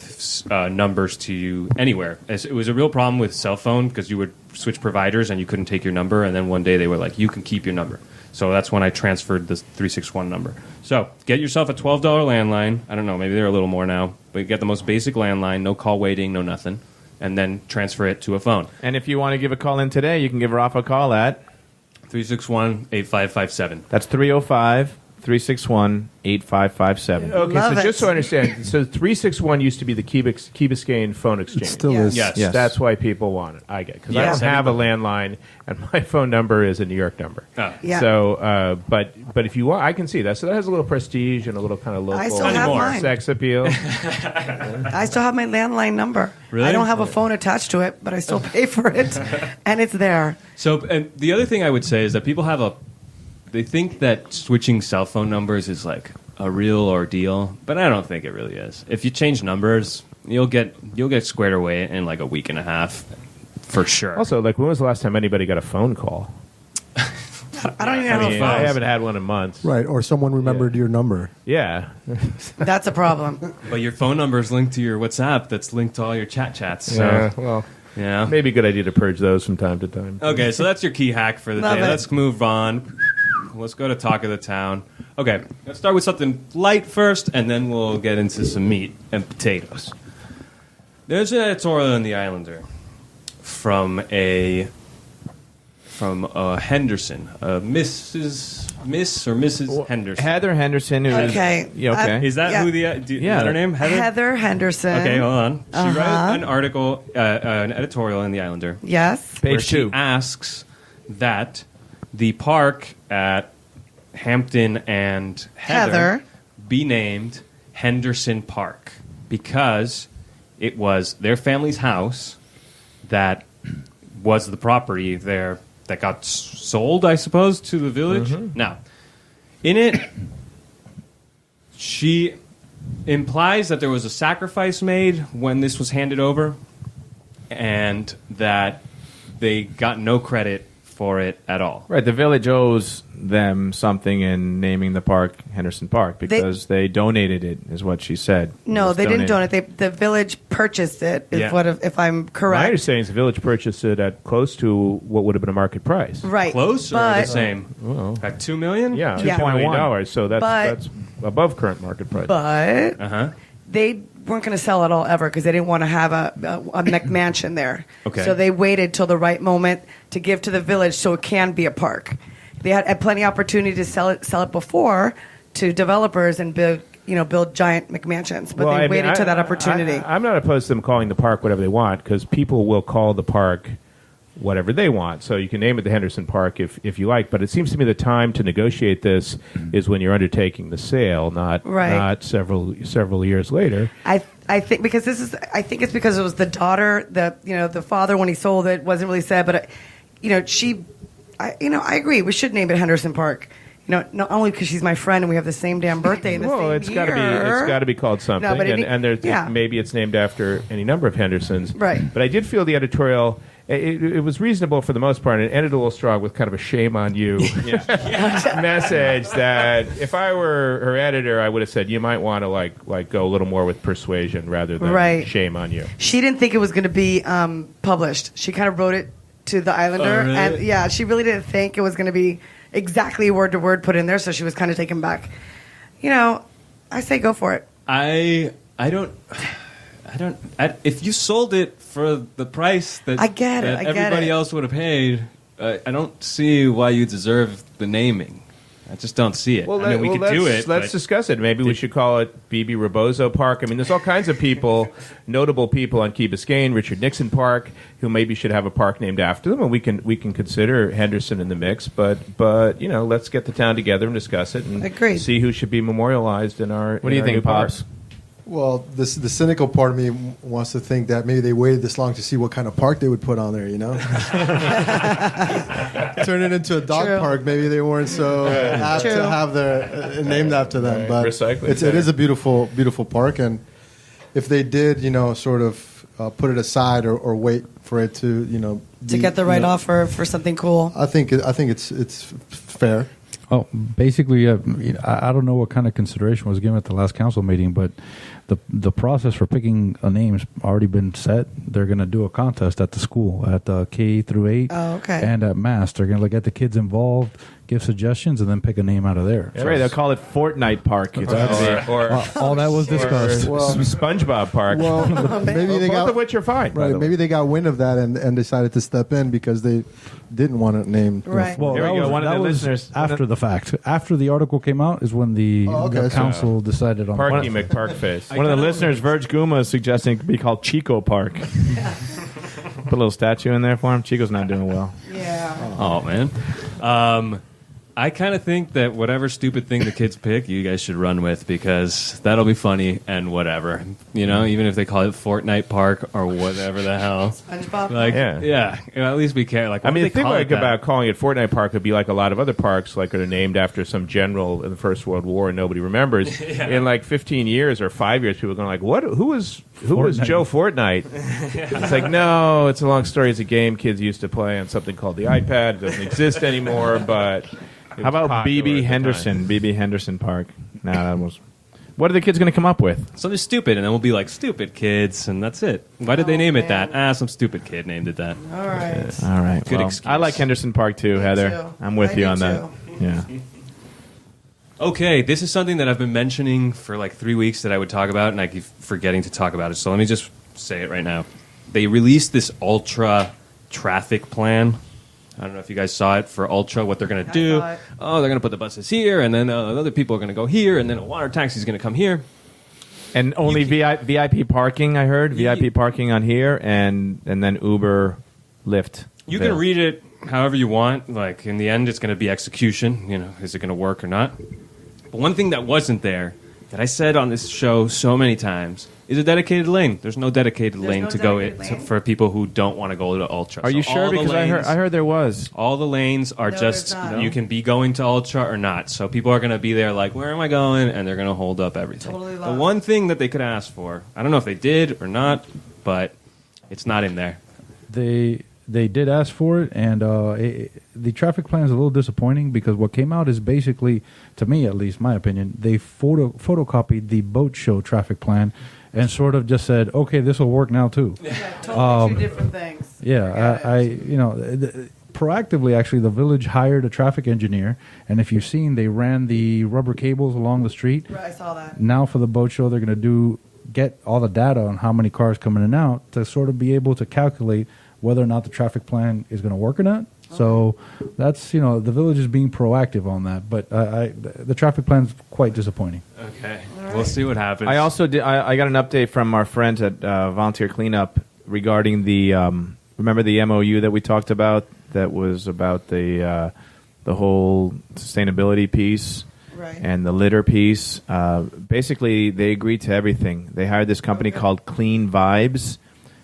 S3: numbers to you anywhere. It was a real problem with cell phone because you would switch providers and you couldn't take your number, and then one day they were like, you can keep your number. So that's when I transferred the 361 number. So get yourself a $12 landline. I don't know, maybe they're a little more now, but you get the most basic landline, no call waiting, no nothing, and then transfer it to a phone.
S7: And if you want to give a call in today, you can give Rafa a call at
S3: 361-8557.
S7: That's 305 361-8557.
S1: Okay,
S2: Love
S1: so
S2: it.
S1: just so I understand, so 361 used to be the Key Biscayne phone exchange.
S4: Still
S2: Yes.
S4: is.
S3: Yes.
S1: That's why people want it. I get because I
S3: Yes,
S1: don't have a
S3: everybody.
S1: landline, and my phone number is a New York number.
S3: Oh.
S2: Yeah.
S1: So, but if you want, I can see that. So that has a little prestige and a little kind of local
S2: I still have mine.
S1: sex appeal.
S2: I still have my landline number.
S3: Really?
S2: I don't have a phone attached to it, but I still pay for it, and it's there.
S3: So, and the other thing I would say is that people they think that switching cell phone numbers is like a real ordeal, but I don't think it really is. If you change numbers, you'll get squared away in like a week and a half, for sure.
S1: Also, like, when was the last time anybody got a phone call?
S2: I don't even
S1: I
S2: have
S1: mean,
S2: a
S1: I
S2: phone.
S1: haven't had one in months.
S4: Right, or someone remembered your number.
S1: Yeah.
S2: That's a problem.
S3: But your phone number is linked to your WhatsApp. That's linked to all your chats. So,
S1: Yeah. Well,
S3: yeah.
S1: maybe a good idea to purge those from time to time.
S3: Okay, so that's your key hack for the
S2: Love
S3: day.
S2: it.
S3: Let's move on. Let's go to Talk of the Town. Okay, let's start with something light first, and then we'll get into some meat and potatoes. There's an editorial in the Islander from a Henderson, Miss or Mrs. Henderson.
S7: Heather Henderson. Who is-
S2: Okay.
S7: Yeah, okay.
S3: Is that
S2: Yeah.
S3: who
S7: Yeah.
S3: is that her name?
S2: Heather Henderson.
S3: Okay, hold on. She
S2: Uh-huh.
S3: wrote an article, an editorial in the Islander,
S2: Yes.
S3: where
S7: Page
S3: she
S7: 2.
S3: asks that the park at Hampton and Heather be named Henderson Park because it was their family's house that was the property there that got sold, I suppose, to the village. Now, in it, she implies that there was a sacrifice made when this was handed over and that they got no credit for it at all.
S7: Right, the village owes them something in naming the park Henderson Park because they donated it, is what she said. It
S2: No,
S7: was
S2: they didn't
S7: donated.
S2: donate. The village purchased it. Is
S3: Yeah.
S2: what if I'm
S1: My
S2: correct?
S1: understanding is the village purchased it at close to what would have been a market price.
S2: Right.
S3: Close or
S2: but,
S3: the same? At $2 million?
S1: Yeah,
S2: Yeah.
S1: $2 million. So
S2: But-
S1: that's above current market price.
S2: But
S3: Uh-huh.
S2: they weren't going to sell it all ever because they didn't want to have a McMansion there.
S3: Okay.
S2: So they waited till the right moment to give to the village so it can be a park. They had plenty of opportunity to sell it before to developers and build giant McMansions, but
S1: Well,
S2: they
S1: I mean,
S2: waited to that opportunity.
S1: I'm not opposed to them calling the park whatever they want because people will call the park whatever they want. So you can name it the Henderson Park if you like. But it seems to me the time to negotiate this is when you're undertaking the sale, not several years later.
S2: I think because I think it's because it was the daughter, the father when he sold it wasn't really said, but I agree. We should name it Henderson Park. Not only because she's my friend and we have the same damn birthday in the
S1: Well,
S2: same
S1: it's
S2: year.
S1: got to be called something,
S2: No, but
S1: and there's
S2: yeah.
S1: maybe it's named after any number of Hendersons.
S2: Right.
S1: But I did feel the editorial. It was reasonable for the most part, and it ended a little strong with kind of a shame on you message that if I were her editor, I would have said you might want to like go a little more with persuasion rather than
S2: Right.
S1: shame on you.
S2: She didn't think it was going to be published. She kind of wrote it to the Islander,
S3: Oh, really?
S2: and yeah, she really didn't think it was going to be exactly word to word put in there. So she was kind of taken back. I say go for it.
S3: I don't. If you sold it for the price that
S2: I get it,
S3: that
S2: I get
S3: everybody
S2: it.
S3: else would have paid, I don't see why you deserve the naming. I just don't see it. I mean, we could do it.
S1: Let's
S3: but-
S1: discuss it. Maybe we should call it BB Rebozo Park. I mean, there's all kinds of people, notable people on Key Biscayne, Richard Nixon Park, who maybe should have a park named after them, and we can consider Henderson in the mix. But let's get the town together and discuss it and
S2: Agreed.
S1: see who should be memorialized in our.
S7: What do you think, Pops?
S4: Well, the cynical part of me wants to think that maybe they waited this long to see what kind of park they would put on there, Turn it into a dog
S2: True.
S4: park. Maybe they weren't so apt
S2: True.
S4: to have their named after them.
S1: Right.
S4: But
S1: Recycling
S4: it is a beautiful, beautiful park. And if they did, sort of put it aside or wait for it to,
S2: To get the right offer for something cool.
S4: I think it's fair.
S6: Oh, basically, I don't know what kind of consideration was given at the last council meeting, but the process for picking a name's already been set. They're going to do a contest at the school at K through 8, and at Mass. They're going to get the kids involved, give suggestions, and then pick a name out of there.
S1: That's right. They'll call it Fortnite Park.
S5: Or
S6: all that was discussed.
S1: SpongeBob Park.
S4: Well, maybe they
S1: both
S4: got
S1: of which are fine. by
S4: right.
S1: the way.
S4: Maybe they got wind of that and decided to step in because they didn't want it named.
S2: Right.
S6: Well,
S1: There we
S6: that
S1: go. One of
S6: that
S1: the
S6: was
S1: listeners-
S6: after the fact. After the article came out is when the council decided on
S1: Parky
S6: that.
S1: McParkface. One of the listeners, Verge Guma, is suggesting it could be called Chico Park. Put a little statue in there for him. Chico's not doing well.
S2: Yeah.
S3: Oh man. I kind of think that whatever stupid thing the kids pick, you guys should run with because that'll be funny and whatever. You know, even if they call it Fortnite Park or whatever the hell.
S2: SpongeBob.
S3: Like,
S1: Yeah.
S3: at least we care. Like,
S1: I mean, the
S3: what do they
S1: thing
S3: call
S1: like
S3: it that?
S1: about calling it Fortnite Park would be like a lot of other parks, like are named after some general in the First World War and nobody remembers. In like 15 years or 5 years, people are going like, "What? Who was Joe Fortnite?" It's like, no, it's a long story. It's a game kids used to play on something called the iPad. It doesn't exist anymore, but.
S5: How about BB Henderson? BB Henderson Park. No, that was. What are the kids going to come up with?
S3: Something stupid, and then we'll be like, stupid kids, and that's it. Why did they name it
S2: man.
S3: that? Some stupid kid named it that.
S2: All right.
S5: All right.
S3: Good
S5: well,
S3: excuse.
S5: I like Henderson Park too, Heather.
S2: too.
S5: I'm with
S2: I
S5: you
S2: do
S5: on that.
S2: too.
S5: Yeah.
S3: Okay, this is something that I've been mentioning for like 3 weeks that I would talk about, and I keep forgetting to talk about it. So let me just say it right now. They released this Ultra traffic plan. I don't know if you guys saw it for Ultra, what they're going to do.
S2: saw it.
S3: Oh, they're going to put the buses here, and then other people are going to go here, and then a water taxi is going to come here.
S5: And only VIP parking, I heard. VIP parking on here, and then Uber, Lyft.
S3: You can read it however you want. Like, in the end, it's going to be execution. You know, is it going to work or not? But one thing that wasn't there, that I said on this show so many times, is a dedicated lane. There's no dedicated lane
S2: no
S3: to go
S2: dedicated lane?
S3: for people who don't want to go to Ultra.
S5: Are you
S3: So
S5: sure?
S3: all the
S5: Because
S3: lanes-
S5: I heard there was.
S3: all the lanes are
S2: No,
S3: just,
S2: there's not.
S3: you can be going to Ultra or not. So people are going to be there like, where am I going? And they're going to hold up everything.
S2: Totally
S3: The
S2: lost.
S3: one thing that they could ask for, I don't know if they did or not, but it's not in there.
S6: They did ask for it, and the traffic plan is a little disappointing because what came out is basically, to me at least, my opinion, they photocopied the boat show traffic plan and sort of just said, okay, this will work now too.
S2: Yeah, totally two different things.
S6: Yeah, proactively, actually, the village hired a traffic engineer, and if you've seen, they ran the rubber cables along the street.
S2: Right, I saw that.
S6: Now for the boat show, they're going to get all the data on how many cars come in and out to sort of be able to calculate whether or not the traffic plan is going to work or not. So that's, the village is being proactive on that, but the traffic plan is quite disappointing.
S3: Okay. We'll see what happens.
S5: I also did. I got an update from our friends at Volunteer Cleanup regarding the. Remember the MOU that we talked about? That was about the whole sustainability piece.
S2: Right.
S5: And the litter piece. Basically, they agreed to everything. They hired this company called Clean Vibes,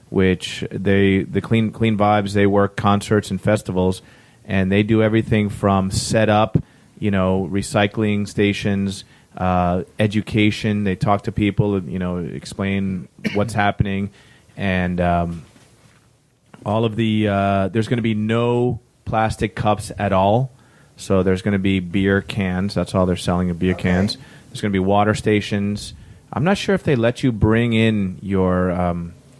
S5: which the Clean Vibes, they work concerts and festivals, and they do everything from set up, recycling stations, education. They talk to people, explain what's happening, and all of the there's going to be no plastic cups at all. So there's going to be beer cans. That's all they're selling, beer cans. There's going to be water stations. I'm not sure if they let you bring in your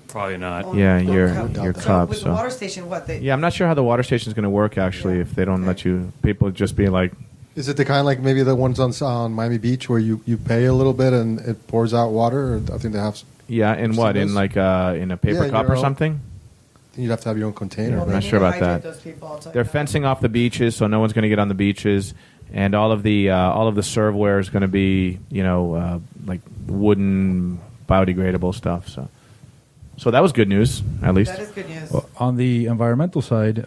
S3: Probably not.
S5: your cup.
S2: With the water station, what?
S5: Yeah, I'm not sure how the water station is going to work actually if they don't let you. People just be like,
S4: Is it the kind like maybe the ones on Miami Beach where you pay a little bit and it pours out water? Or I think they have.
S5: yeah, in what? In like in a paper
S4: Yeah,
S5: cup
S4: your
S5: or
S4: own-
S5: something?
S4: You'd have to have your own container.
S5: I'm not sure about that. They're fencing off the beaches, so no one's going to get on the beaches, and all of the serveware is going to be like wooden, biodegradable stuff. So that was good news, at least.
S2: That is good news.
S6: On the environmental side,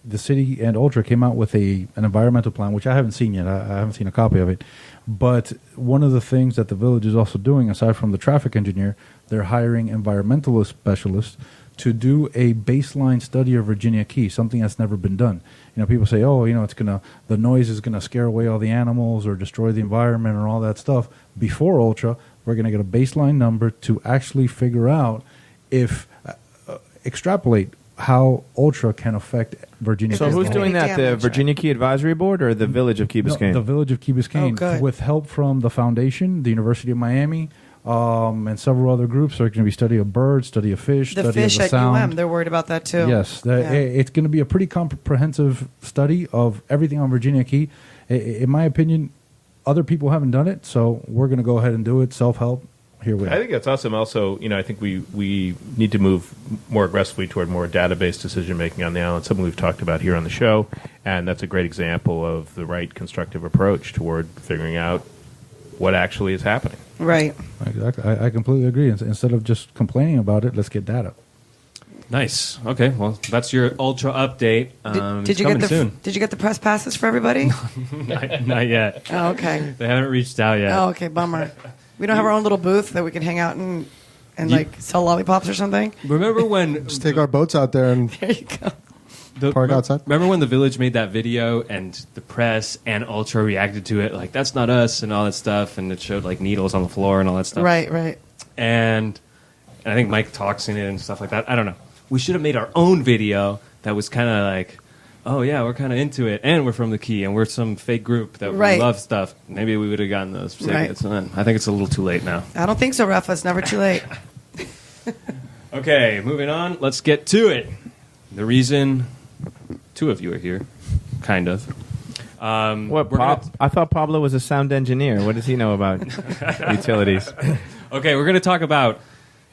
S6: the city and Ultra came out with an environmental plan, which I haven't seen yet. I haven't seen a copy of it. But one of the things that the village is also doing, aside from the traffic engineer, they're hiring environmentalist specialists to do a baseline study of Virginia Key, something that's never been done. People say, the noise is gonna scare away all the animals or destroy the environment or all that stuff. Before Ultra, we're gonna get a baseline number to actually figure out if extrapolate how Ultra can affect Virginia.
S5: So
S6: Key.
S5: who's doing that? The
S2: damage,
S5: Virginia Key Advisory Board or the Village of Key
S6: No,
S5: Biscayne?
S6: the village of Key Biscayne,
S2: good.
S6: with help from the foundation, the University of Miami, and several other groups. There's going to be study of birds, study of fish,
S2: The
S6: study
S2: fish
S6: of the
S2: at
S6: sound.
S2: they're worried about that too.
S6: Yes, it's going to be a pretty comprehensive study of everything on Virginia Key. In my opinion, other people haven't done it, so we're going to go ahead and do it. Self-help. Here we are.
S1: I think that's awesome. Also, I think we need to move more aggressively toward more database decision making on the island. Something we've talked about here on the show, and that's a great example of the right constructive approach toward figuring out what actually is happening.
S2: Right.
S6: Exactly. I completely agree. Instead of just complaining about it, let's get data.
S3: Nice. Okay. Well, that's your ultra update.
S2: Did you get Did you get the press passes for everybody?
S3: Not yet.
S2: Oh, okay.
S3: They haven't reached out yet.
S2: Oh, okay. Bummer. We don't have our own little booth that we can hang out and like sell lollipops or something.
S3: Remember when?
S4: Just take our boats out there and
S2: There you go.
S4: park outside.
S3: Remember when the Village made that video and the press and Ultra reacted to it like that's not us and all that stuff, and it showed like needles on the floor and all that stuff.
S2: Right.
S3: And I think Mike talks in it and stuff like that. I don't know. We should have made our own video that was kind of like, oh yeah, we're kind of into it, and we're from the Key, and we're some fake group that we love stuff. Maybe we would have gotten those tickets.
S2: Right.
S3: I think it's a little too late now.
S2: I don't think so, Rafa. It's never too late.
S3: Okay, moving on. Let's get to it. The reason two of you are here, kind of.
S5: I thought Pablo was a sound engineer. What does he know about utilities?
S3: Okay, we're going to talk about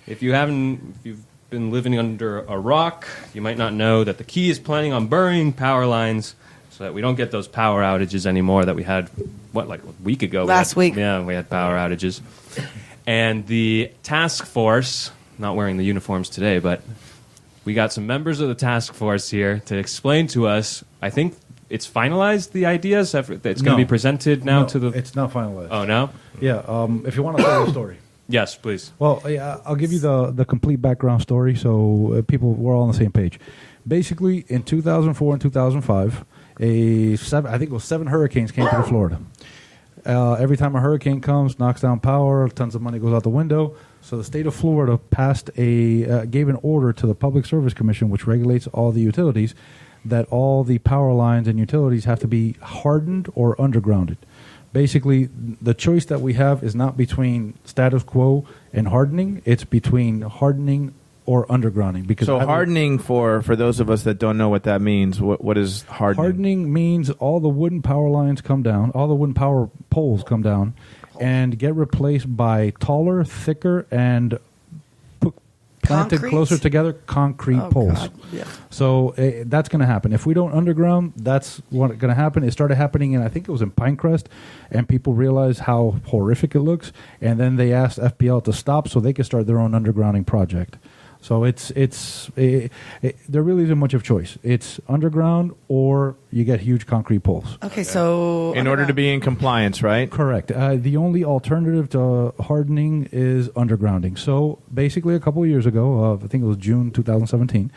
S3: if you've been living under a rock, you might not know that the Key is planning on burying power lines so that we don't get those power outages anymore that we had, like a week ago?
S2: Last week.
S3: Yeah, we had power outages. And the task force, not wearing the uniforms today, but we got some members of the task force here to explain to us, I think it's finalized, the ideas? It's going to be presented now to the...
S6: It's not finalized.
S3: Oh, no?
S6: Yeah, if you want to tell the story.
S3: Yes, please.
S6: Well, yeah, I'll give you the complete background story so we're all on the same page. Basically, in 2004 and 2005, I think it was 7 hurricanes came through Florida. Every time a hurricane comes, knocks down power, tons of money goes out the window. So the state of Florida gave an order to the Public Service Commission, which regulates all the utilities, that all the power lines and utilities have to be hardened or undergrounded. Basically, the choice that we have is not between status quo and hardening. It's between hardening or undergrounding. Because
S5: hardening, for those of us that don't know what that means, what is hardening?
S6: Hardening means all the wooden power lines come down, all the wooden power poles come down, and get replaced by taller, thicker, and planted closer together concrete poles.
S2: God. Yeah.
S6: So that's going to happen. If we don't underground, that's what's going to happen. It started happening I think it was in Pinecrest, and people realized how horrific it looks, and then they asked FPL to stop so they could start their own undergrounding project. So there really isn't much of choice. It's underground or you get huge concrete poles.
S2: Okay, so...
S5: In order to be in compliance, right?
S6: Correct. The only alternative to hardening is undergrounding. So basically a couple of years ago, I think it was June 2017,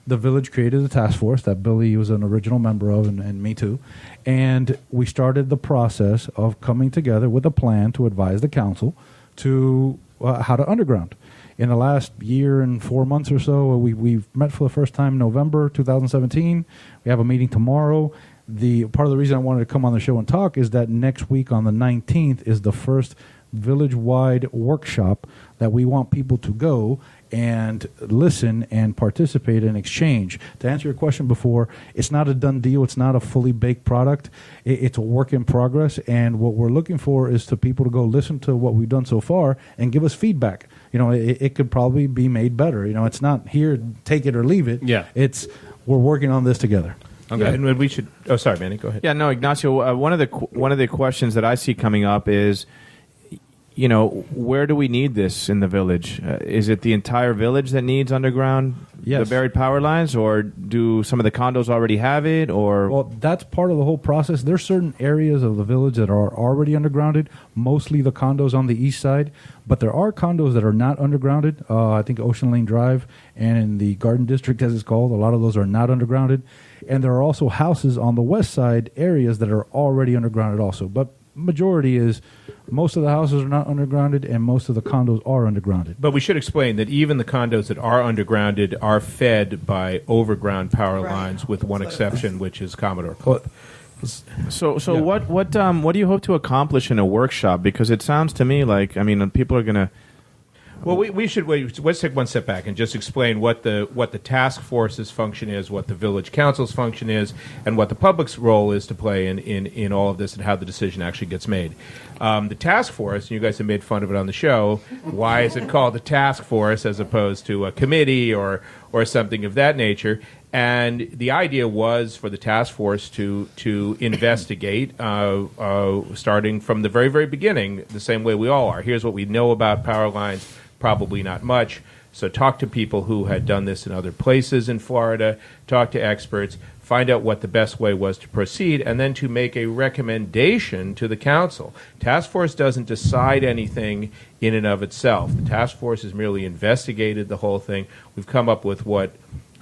S6: the village created a task force that Billy was an original member of, and me too. And we started the process of coming together with a plan to advise the council to how to underground. In the last year and 4 months or so, we've met for the first time in November 2017. We have a meeting tomorrow. Part of the reason I wanted to come on the show and talk is that next week on the 19th is the first village-wide workshop that we want people to go and listen and participate and exchange. To answer your question before, it's not a done deal. It's not a fully baked product. It's a work in progress, and what we're looking for is to people to go listen to what we've done so far and give us feedback. It could probably be made better. It's not here, take it or leave it.
S3: Yeah.
S6: We're working on this together.
S1: Okay. Yeah, and we should... Oh, sorry, Manny, go ahead.
S5: Yeah, no, Ignacio, one of the questions that I see coming up is, where do we need this in the village? Is it the entire village that needs underground,
S6: yes,
S5: the buried power lines, or do some of the condos already have it? Or
S6: well, that's part of the whole process. There's certain areas of the village that are already undergrounded, mostly the condos on the east side, but there are condos that are not undergrounded. I think Ocean Lane Drive and in the Garden District, as it's called, a lot of those are not undergrounded. And there are also houses on the west side areas that are already undergrounded also. But majority is most of the houses are not undergrounded and most of the condos are undergrounded.
S1: But we should explain that even the condos that are undergrounded are fed by overground power lines, with one exception, which is Commodore Club.
S5: So yeah. What do you hope to accomplish in a workshop? Because it sounds to me like, people are going to
S1: Well, we should wait. Let's take one step back and just explain what the task force's function is, what the village council's function is, and what the public's role is to play in all of this, and how the decision actually gets made. The task force, and you guys have made fun of it on the show. Why is it called the task force as opposed to a committee or something of that nature? And the idea was for the task force to investigate, starting from the very, very beginning, the same way we all are. Here's what we know about power lines, probably not much. So talk to people who had done this in other places in Florida, talk to experts, find out what the best way was to proceed, and then to make a recommendation to the council. Task force doesn't decide anything in and of itself. The task force has merely investigated the whole thing. We've come up with what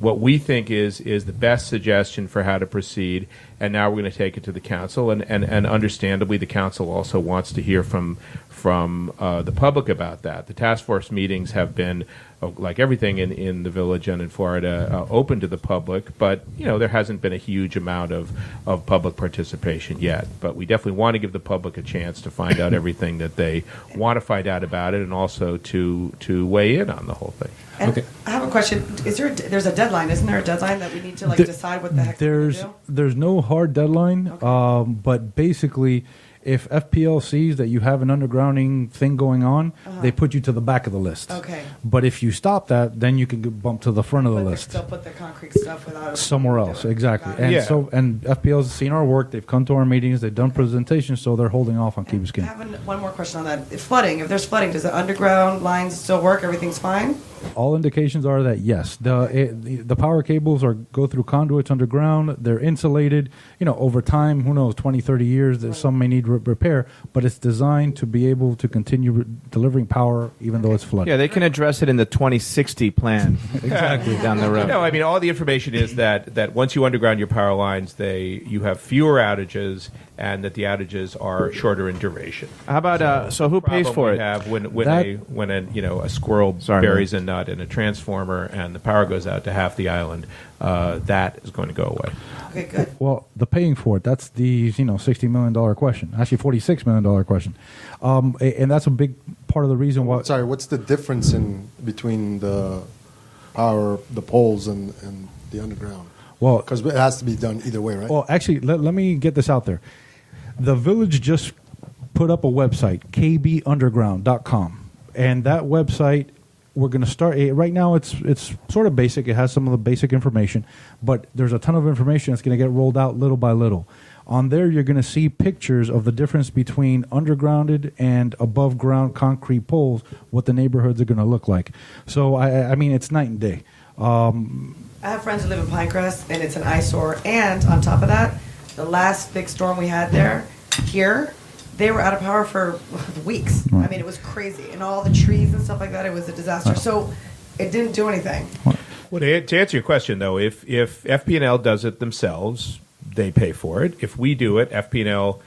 S1: we think is the best suggestion for how to proceed, and now we're going to take it to the council. And understandably, the council also wants to hear from the public about that. The task force meetings have been, like everything in the village and in Florida, open to the public, but there hasn't been a huge amount of public participation yet. But we definitely want to give the public a chance to find out everything that they want to find out about it, and also to weigh in on the whole thing.
S2: And okay. I have a question. There's a deadline, isn't there? A deadline that we need to decide what the heck we're going to do?
S6: There's no hard deadline, okay. But basically, if FPL sees that you have an undergrounding thing going on, they put you to the back of the list.
S2: Okay.
S6: But if you stop that, then you can get bumped to the front of the list.
S2: Still put the concrete stuff without
S6: somewhere else. Exactly. And and FPL's seen our work. They've come to our meetings. They've done presentations, so they're holding off on Key Biscayne.
S2: I have one more question on that. If there's flooding, does the underground lines still work? Everything's fine?
S6: All indications are that yes, the power cables go through conduits underground. They're insulated. Over time, who knows, 20, 30 years, that some may need repair, but it's designed to be able to continue delivering power even though it's flooded.
S5: Yeah, they can address it in the 2060 plan.
S6: Exactly.
S5: Down the road.
S1: No, I mean, all the information is that once you underground your power lines, you have fewer outages, and that the outages are shorter in duration.
S5: How about so who pays for it?
S1: Have when a squirrel buries a nut in a transformer and the power goes out to half the island, that is going to go away.
S2: Okay, good.
S6: Well, the paying for it—that's the $60 million question. Actually, $46 million question, and that's a big part of the reason why.
S4: Sorry, what's the difference between the power, the poles, and the underground?
S6: Well,
S4: because it has to be done either way, right?
S6: Well, actually, let me get this out there. The village just put up a website, kbunderground.com, and that website, we're going to start. Right now, it's sort of basic. It has some of the basic information, but there's a ton of information that's going to get rolled out little by little. On there, you're going to see pictures of the difference between undergrounded and above ground concrete poles, what the neighborhoods are going to look like. So, I mean, it's night and day.
S2: I have friends who live in Pinecrest, and it's an eyesore. And on top of that, the last big storm we had here, they were out of power for weeks. Right. I mean, it was crazy. And all the trees and stuff like that, it was a disaster. So it didn't do anything.
S1: Well, to answer your question, though, if FP&L does it themselves, they pay for it. If we do it, FP&L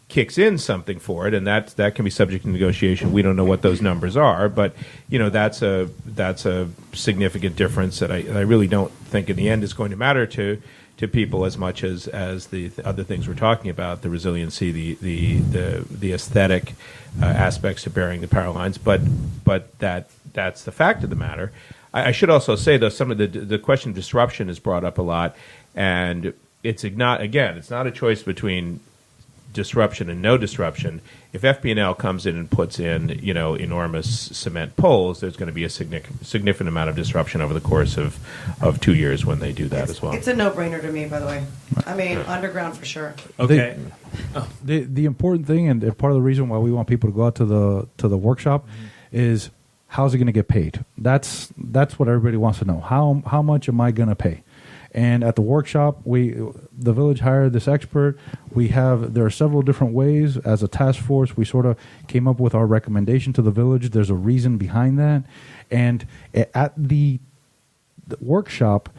S1: kicks in something for it, and that can be subject to negotiation. We don't know what those numbers are, but that's a significant difference that I really don't think in the end is going to matter to people as much as the other things we're talking about, the resiliency, the aesthetic aspects of burying the power lines. But that's the fact of the matter. I should also say, though, some of the question of disruption is brought up a lot, and it's not a choice between disruption and no disruption. If FP&L comes in and puts in enormous cement poles, there's going to be a significant amount of disruption over the course of 2 years when they do that as well.
S2: It's a no-brainer to me, by the way. I mean, underground for sure.
S1: Okay.
S6: The important thing, and part of the reason why we want people to go out to the workshop, is how's it going to get paid? That's what everybody wants to know. How much am I going to pay? And at the workshop, the village hired this expert. There are several different ways. As a task force, we sort of came up with our recommendation to the village. There's a reason behind that. And at the workshop,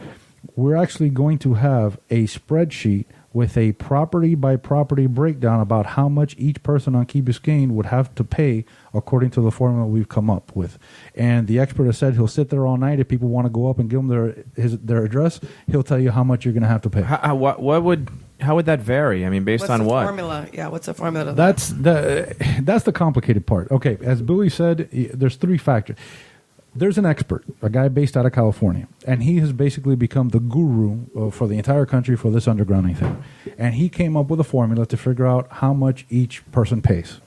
S6: we're actually going to have a spreadsheet with a property-by-property breakdown about how much each person on Key Biscayne would have to pay according to the formula we've come up with. And the expert has said he'll sit there all night. If people want to go up and give him their address, he'll tell you how much you're going to have to pay.
S5: How would that vary? I mean, based
S2: What's
S5: on
S2: the
S5: what?
S2: formula? Yeah, what's the formula? To
S6: That's the complicated part. Okay, as Billy said, there's three factors. There's an expert, a guy based out of California, and he has basically become the guru for the entire country for this undergrounding thing. And he came up with a formula to figure out how much each person pays.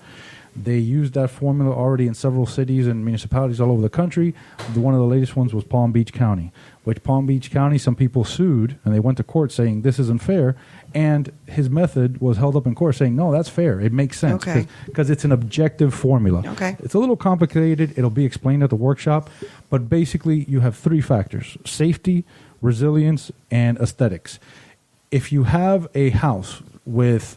S6: They used that formula already in several cities and municipalities all over the country. One of the latest ones was Palm Beach County, which Palm Beach County, some people sued, and they went to court saying this isn't fair. And his method was held up in court saying, no, that's fair. It makes sense because it's an objective formula.
S2: Okay.
S6: It's a little complicated. It'll be explained at the workshop. But basically, you have three factors: safety, resilience, and aesthetics. If you have a house with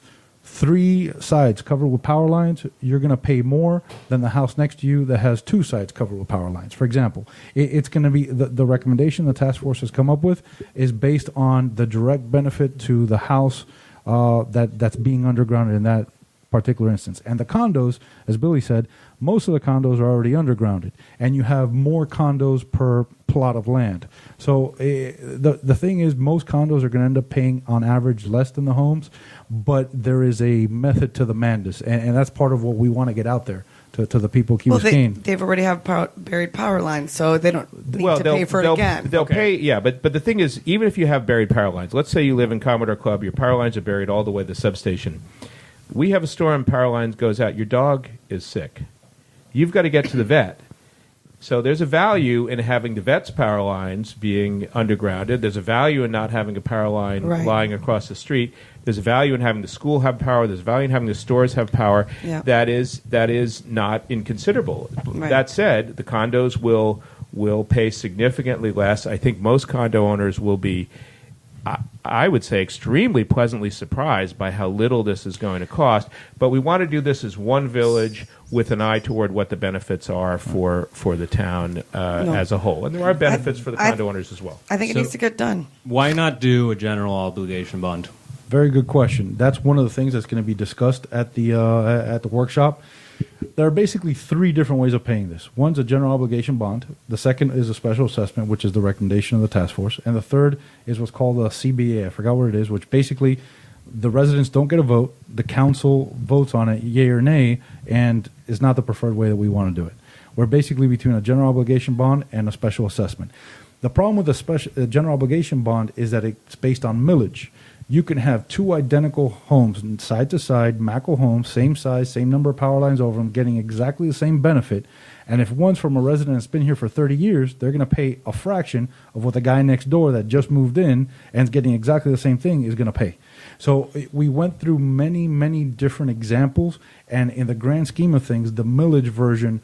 S6: three sides covered with power lines, you're going to pay more than the house next to you that has two sides covered with power lines. For example, it's going to be the recommendation the task force has come up with is based on the direct benefit to the house that's being undergrounded in that particular instance. And the condos, as Billy said, most of the condos are already undergrounded, and you have more condos per plot of land. So the thing is, most condos are going to end up paying on average less than the homes, but there is a method to the madness, and that's part of what we want to get out there to the people of Key Biscayne.
S2: They've already have buried power lines, so they don't need to pay for it again.
S1: They'll pay, yeah, but the thing is, even if you have buried power lines, let's say you live in Commodore Club, your power lines are buried all the way to the substation. We have a storm, power lines goes out, your dog is sick. You've got to get to the vet. So there's a value in having the vet's power lines being undergrounded. There's a value in not having a power line lying across the street. There's a value in having the school have power. There's a value in having the stores have power.
S2: Yeah.
S1: That is not inconsiderable.
S2: Right.
S1: That said, the condos will pay significantly less. I think most condo owners will be, I would say, extremely pleasantly surprised by how little this is going to cost. But we want to do this as one village with an eye toward what the benefits are for the town as a whole. And there are benefits for the condo owners as well.
S2: I think it needs to get done.
S3: Why not do a general obligation bond?
S6: Very good question. That's one of the things that's going to be discussed at the workshop. There are basically three different ways of paying this. One's a general obligation bond. The second is a special assessment, which is the recommendation of the task force. And the third is what's called a CBA. I forgot what it is, which basically the residents don't get a vote. The council votes on it, yay or nay, and is not the preferred way that we want to do it. We're basically between a general obligation bond and a special assessment. The problem with the general obligation bond is that it's based on millage. You can have two identical homes, side to side, Mackel homes, same size, same number of power lines over them, getting exactly the same benefit. And if one's from a resident that's been here for 30 years, they're going to pay a fraction of what the guy next door that just moved in and is getting exactly the same thing is going to pay. So we went through many, many different examples, and in the grand scheme of things, the millage version,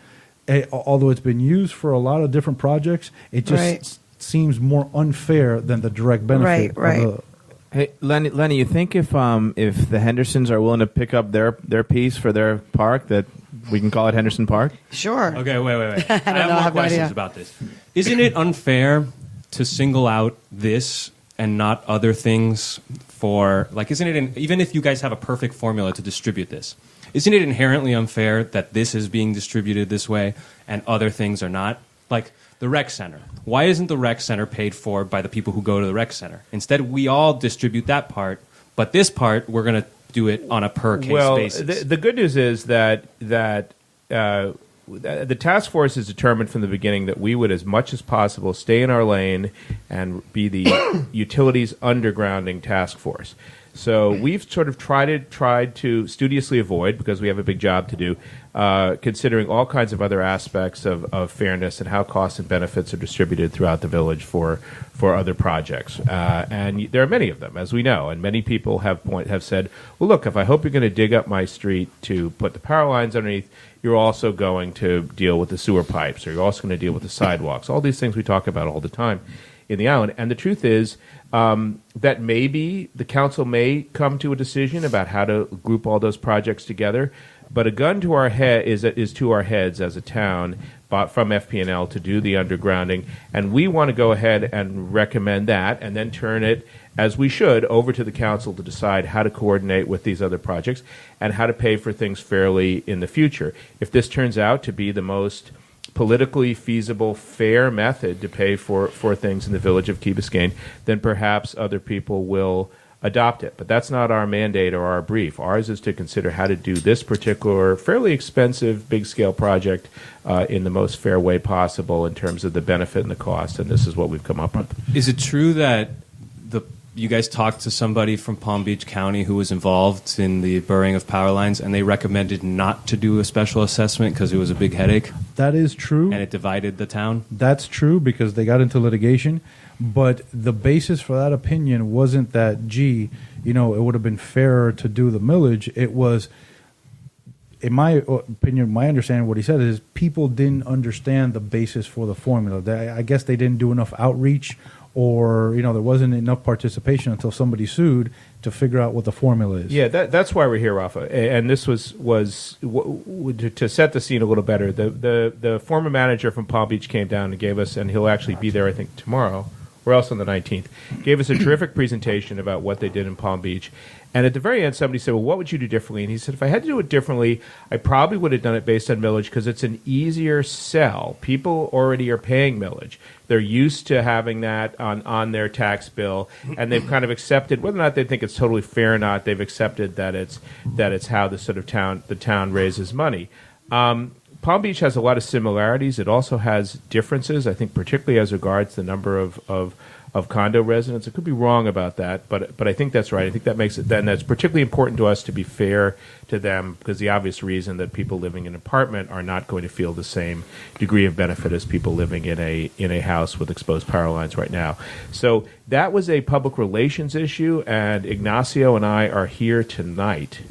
S6: although it's been used for a lot of different projects, it just seems more unfair than the direct benefit.
S2: Right.
S5: Hey, Lenny, you think if the Hendersons are willing to pick up their piece for their park, that we can call it Henderson Park?
S2: Sure.
S3: Okay, wait. I
S2: I
S3: have more questions about this. Isn't it unfair to single out this and not other things for, like, isn't it, even if you guys have a perfect formula to distribute this, isn't it inherently unfair that this is being distributed this way and other things are not? Like, the rec center. Why isn't the rec center paid for by the people who go to the rec center? Instead, we all distribute that part, but this part, we're going to do it on a per-case basis.
S1: The good news is that the task force has determined from the beginning that we would, as much as possible, stay in our lane and be the utilities undergrounding task force. So we've sort of tried to studiously avoid, because we have a big job to do, considering all kinds of other aspects of fairness and how costs and benefits are distributed throughout the village for other projects. And there are many of them, as we know, and many people have said, well, look, if I hope you're going to dig up my street to put the power lines underneath, you're also going to deal with the sewer pipes, or you're also going to deal with the sidewalks, all these things we talk about all the time in the island. And the truth is that maybe the council may come to a decision about how to group all those projects together, but a gun to our head is to our heads as a town from FP&L to do the undergrounding, and we want to go ahead and recommend that and then turn it, as we should, over to the council to decide how to coordinate with these other projects and how to pay for things fairly in the future. If this turns out to be the most politically feasible, fair method to pay for things in the village of Key Biscayne, then perhaps other people will adopt it. But that's not our mandate or our brief. Ours is to consider how to do this particular fairly expensive big-scale project in the most fair way possible in terms of the benefit and the cost, and this is what we've come up with.
S3: Is it true that you guys talked to somebody from Palm Beach County who was involved in the burying of power lines, and they recommended not to do a special assessment because it was a big headache?
S6: That is true.
S3: And it divided the town?
S6: That's true because they got into litigation. But the basis for that opinion wasn't that, it would have been fairer to do the millage. It was, in my opinion, my understanding of what he said is people didn't understand the basis for the formula. I guess they didn't do enough outreach, or there wasn't enough participation until somebody sued to figure out what the formula is.
S1: Yeah, that's why we're here, Rafa. And this was to set the scene a little better. The former manager from Palm Beach came down and gave us, and he'll actually be there, I think, tomorrow, or else on the 19th, gave us a terrific presentation about what they did in Palm Beach. And at the very end, somebody said, well, what would you do differently? And he said, if I had to do it differently, I probably would have done it based on millage because it's an easier sell. People already are paying millage. They're used to having that on their tax bill, and they've kind of accepted, whether or not they think it's totally fair or not, they've accepted that it's how the town raises money. Palm Beach has a lot of similarities. It also has differences, I think, particularly as regards the number of condo residents. I could be wrong about that, but I think that's right. I think that makes it then that's particularly important to us to be fair to them because the obvious reason that people living in an apartment are not going to feel the same degree of benefit as people living in a house with exposed power lines right now. So that was a public relations issue, and Ignacio and I are here tonight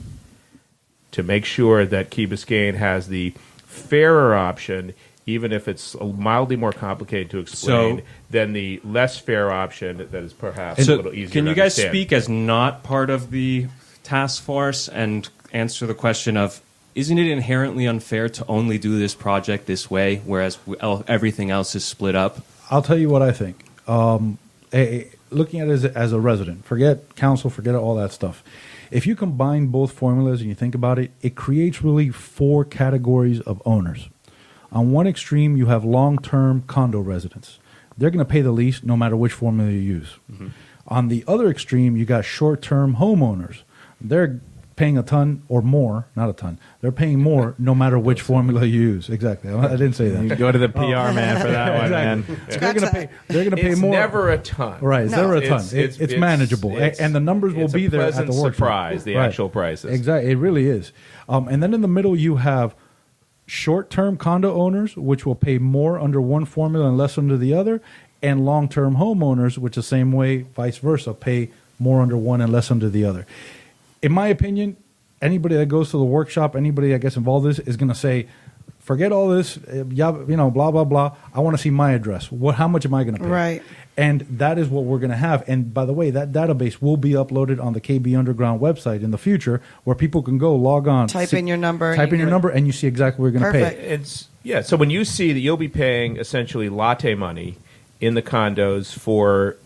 S1: to make sure that Key Biscayne has the fairer option, even if it's mildly more complicated to explain than the less fair option that is perhaps a little easier
S3: can
S1: to
S3: you guys
S1: understand.
S3: speak as not part of the task force and answer the question of, isn't it inherently unfair to only do this project this way, whereas everything else is split up?
S6: I'll tell you what I think. Looking at it as a resident, forget council, forget all that stuff. If you combine both formulas and you think about it, it creates really 4 categories of owners. On one extreme, you have long-term condo residents. They're going to pay the least no matter which formula you use. Mm-hmm. On the other extreme, you got short-term homeowners. They're paying a ton or more, not a ton. They're paying more no matter which formula you use. Exactly. I didn't say that.
S5: You go to the PR man for that one, man.
S6: They're going to pay more.
S1: It's never a ton.
S6: Right. It's never a ton. It's manageable. And the numbers will be there at the workshop.
S1: Surprise, the actual prices.
S6: Exactly. It really is. And then in the middle, you have short-term condo owners, which will pay more under one formula and less under the other, and long-term homeowners, which the same way, vice versa, pay more under one and less under the other. In my opinion, anybody that goes to the workshop, anybody that gets involved in this is going to say, forget all this, blah, blah, blah. I want to see my address. How much am I going to pay?
S2: Right.
S6: And that is what we're going to have. And by the way, that database will be uploaded on the KB Underground website in the future, where people can go log on,
S2: type in your number,
S6: and you see exactly what you're going to pay.
S1: So when you see that you'll be paying essentially latte money in the condos for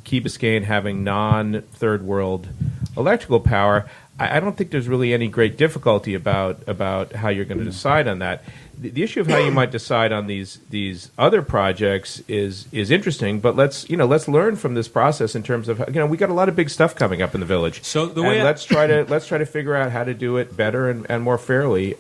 S1: Key Biscayne having non-third world electrical power, I don't think there's really any great difficulty about how you're going to decide on that. The issue of how you might decide on these other projects is interesting, but let's learn from this process in terms of we got a lot of big stuff coming up in the village.
S3: So
S1: let's try to figure out how to do it better and more fairly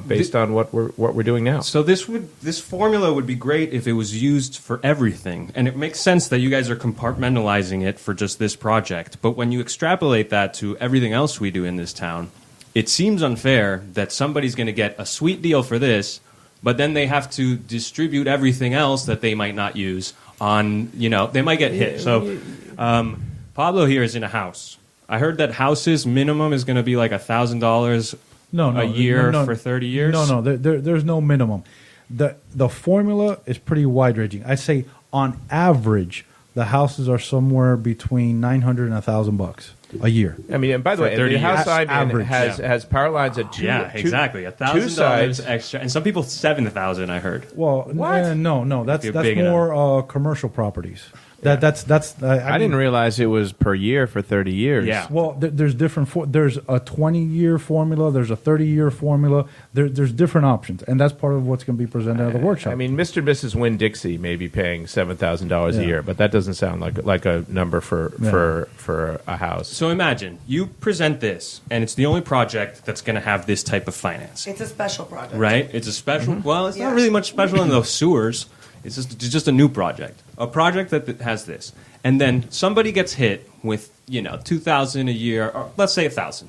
S1: based on what we're doing now.
S3: So this formula would be great if it was used for everything, and it makes sense that you guys are compartmentalizing it for just this project. But when you extrapolate that to everything else we do in this town, it seems unfair that somebody's going to get a sweet deal for this, but then they have to distribute everything else that they might not use on, they might get hit. So Pablo here is in a house. I heard that houses minimum is going to be like $1,000 a year for 30 years.
S6: No, there's no minimum. The formula is pretty wide-ranging. I'd say on average, the houses are somewhere between $900 and $1,000 a year.
S1: I mean, and by the way, the house I'm in has power lines at two.
S3: Yeah, exactly. $1,000 extra, and some people $7,000. I heard.
S6: Well,
S1: what?
S6: No, that's more commercial properties. That's.
S5: I didn't realize it was per year for 30 years.
S3: Yeah.
S6: Well, there's different. There's a 20-year formula. There's a 30-year formula. There's different options, and that's part of what's going to be presented at the workshop.
S1: I mean, Mr. and Mrs. Winn-Dixie may be paying $7,000 a year, but that doesn't sound like a number for a house.
S3: So imagine you present this, and it's the only project that's going to have this type of finance.
S2: It's a special project.
S3: Right? It's a special. Well, it's
S2: Yeah.
S3: not really much special in those sewers. It's just a new project, a project that has this, and then somebody gets hit with $2,000 a year, or let's say $1,000,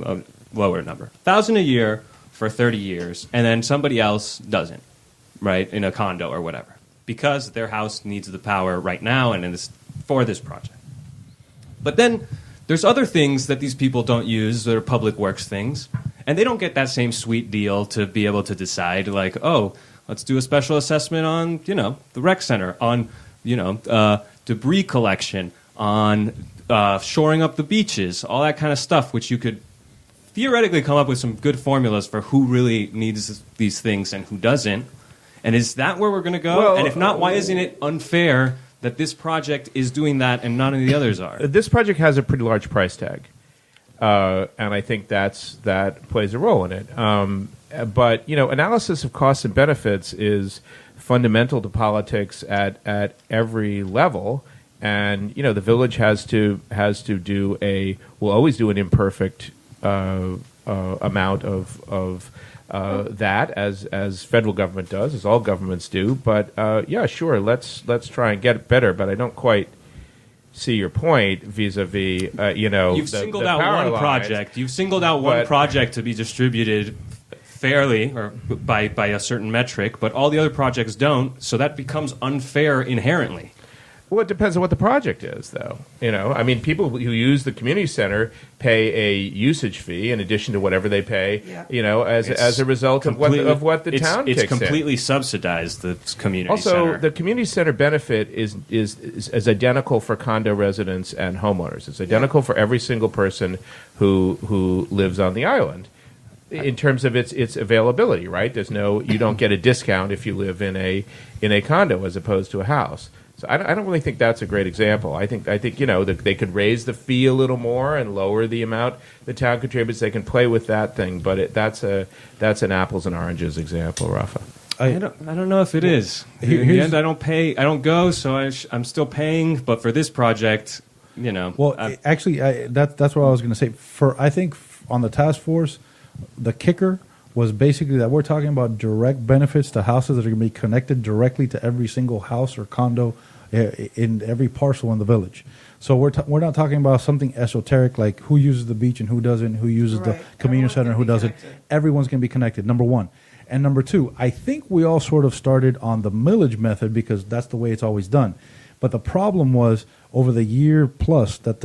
S3: a lower number, $1,000 a year for 30 years, and then somebody else doesn't, right, in a condo or whatever, because their house needs the power right now and it's for this project. But then there's other things that these people don't use that are public works things, and they don't get that same sweet deal to be able to decide, like, oh, let's do a special assessment on, the rec center, on, debris collection, on shoring up the beaches, all that kind of stuff, which you could theoretically come up with some good formulas for who really needs these things and who doesn't. And is that where we're going to go?
S1: Well,
S3: and if not, why isn't it unfair that this project is doing that and none of the others are?
S1: This project has a pretty large price tag, and I think that plays a role in it. But analysis of costs and benefits is fundamental to politics at every level, and the village has to will always do an imperfect amount of that as federal government does, as all governments do. But sure, let's try and get it better. But I don't quite see your point vis-a-vis
S3: You've singled out one project. You've singled out one project to be distributed fairly or by a certain metric, but all the other projects don't, so that becomes unfair inherently.
S1: Well, it depends on what the project is, though. I mean, people who use the community center pay a usage fee in addition to whatever they pay, as a result of what the town kicks in.
S3: It's completely subsidized, the community center.
S1: Also, the community center benefit is identical for condo residents and homeowners. It's identical for every single person who lives on the island. In terms of its availability, right? You don't get a discount if you live in a condo as opposed to a house. So I don't really think that's a great example. I think that they could raise the fee a little more and lower the amount the town contributes. They can play with that thing, but that's an apples and oranges example, Rafa.
S3: I don't know if it is. In the end, I don't go, so I'm still paying. But for this project,
S6: Well, actually, that's what I was going to say. I think on the task force, the kicker was basically that we're talking about direct benefits to houses that are going to be connected directly to every single house or condo in every parcel in the village. So we're not talking about something esoteric like who uses the beach and who doesn't, who uses the community center and who doesn't. Everyone's going to be connected, number one. And number two, I think we all sort of started on the millage method because that's the way it's always done. But the problem was over the year plus that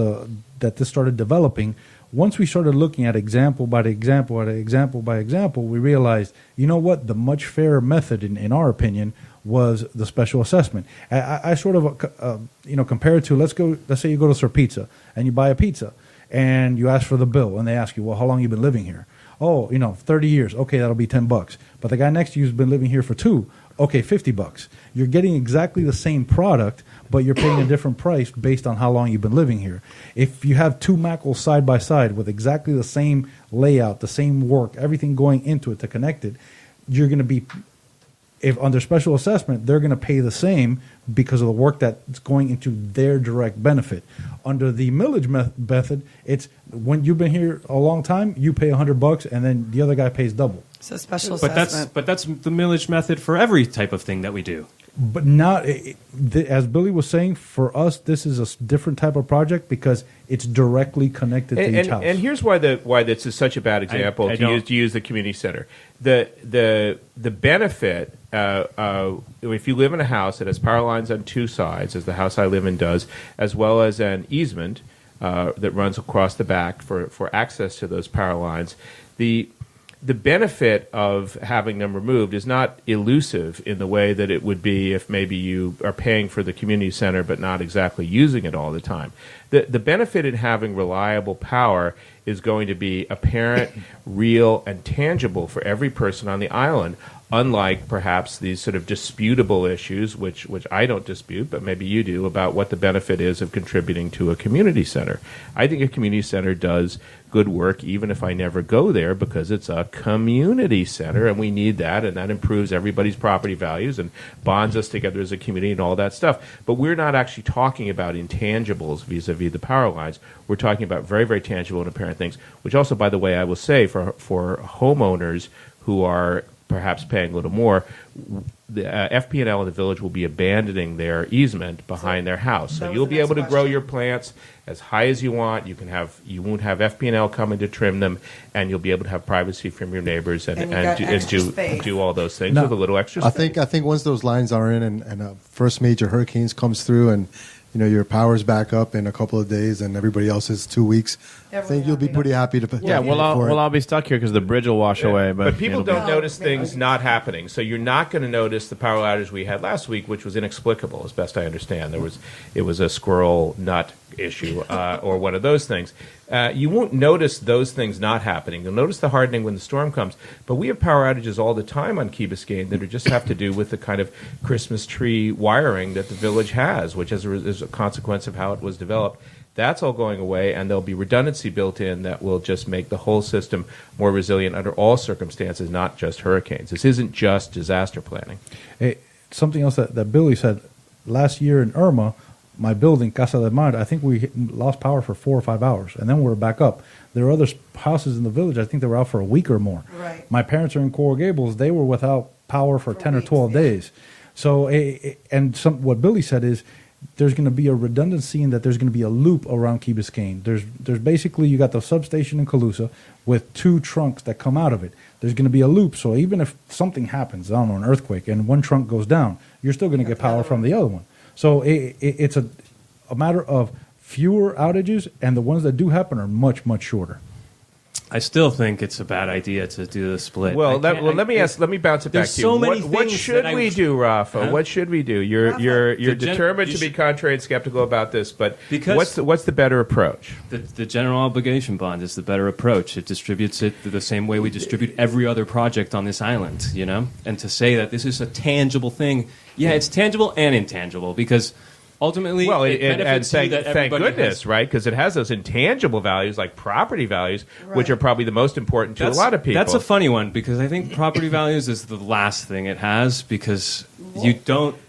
S6: this started developing, once we started looking at example by example by example, we realized, what? The much fairer method, in our opinion, was the special assessment. I sort of, compare it to, let's say you go to Sir Pizza and you buy a pizza and you ask for the bill and they ask you, well, how long you been living here? Oh, 30 years. Okay, that'll be $10. But the guy next to you has been living here for 2. Okay, $50. You're getting exactly the same product, but you're paying a different price based on how long you've been living here. If you have two Mackles side by side with exactly the same layout, the same work, everything going into it to connect it, you're going to be, if under special assessment, they're going to pay the same because of the work that's going into their direct benefit. Under the millage method, it's when you've been here a long time, you pay $100, and then the other guy pays double.
S2: So special assessment.
S3: But that's the millage method for every type of thing that we do.
S6: But not, as Billy was saying, for us, this is a different type of project because it's directly connected to each house.
S1: And here's why this is such a bad example to use the community center. The benefit, if you live in a house that has power lines on two sides, as the house I live in does, as well as an easement that runs across the back for access to those power lines, the benefit of having them removed is not elusive in the way that it would be if maybe you are paying for the community center but not exactly using it all the time. The benefit in having reliable power is going to be apparent, real, and tangible for every person on the island, unlike perhaps these sort of disputable issues, which I don't dispute, but maybe you do, about what the benefit is of contributing to a community center. I think a community center does good work even if I never go there, because it's a community center, and we need that, and that improves everybody's property values and bonds us together as a community and all that stuff. But we're not actually talking about intangibles vis-a-vis the power lines. We're talking about very, very tangible and apparent things, which also, by the way, I will say for homeowners who are perhaps paying a little more, the FP&L in the village will be abandoning their easement behind their house. So you'll be able to grow your plants as high as you want. You won't have FP&L coming to trim them, and you'll be able to have privacy from your neighbors and do all those things with a little extra space.
S4: I think once those lines are in and first major hurricanes comes through and your power's back up in a couple of days and everybody else's 2 weeks, I think you'll be pretty happy to put.
S5: Yeah, we'll all be stuck here because the bridge will wash away.
S1: But people don't notice things not happening. So you're not going to notice the power outage we had last week, which was inexplicable, as best I understand. It was a squirrel nut issue or one of those things. You won't notice those things not happening. You'll notice the hardening when the storm comes. But we have power outages all the time on Key Biscayne that just have to do with the kind of Christmas tree wiring that the village has, which is a consequence of how it was developed. That's all going away, and there'll be redundancy built in that will just make the whole system more resilient under all circumstances, not just hurricanes. This isn't just disaster planning.
S6: Hey, something else that Billy said, last year in Irma, my building, Casa de Mar, I think we lost power for 4 or 5 hours, and then we were back up. There are other houses in the village, I think they were out for a week or more.
S2: Right.
S6: My parents are in Coral Gables. They were without power for 10 weeks, or 12 days. So, what Billy said is, there's going to be a redundancy in that there's going to be a loop around Key Biscayne. There's basically, you got the substation in Calusa with 2 trunks that come out of it. There's going to be a loop, so even if something happens, I don't know, an earthquake, and one trunk goes down, you're still going to get power from the other one. So it's a matter of fewer outages, and the ones that do happen are much, much shorter.
S3: I still think it's a bad idea to do the split.
S1: Well, let me bounce it back to you.
S3: So many
S1: what should we do, Rafa?
S3: Huh?
S1: What should we do? You're determined to be contrary and skeptical about this, but what's the better approach?
S3: The general obligation bond is the better approach. It distributes it the same way we distribute every other project on this island, And to say that this is a tangible thing, it's tangible and intangible because ultimately, it benefits you that
S1: thank
S3: everybody
S1: goodness, right? Because it has those intangible values like property values, which are probably the most important to a lot of people.
S3: That's a funny one because I think property values is the last thing it has because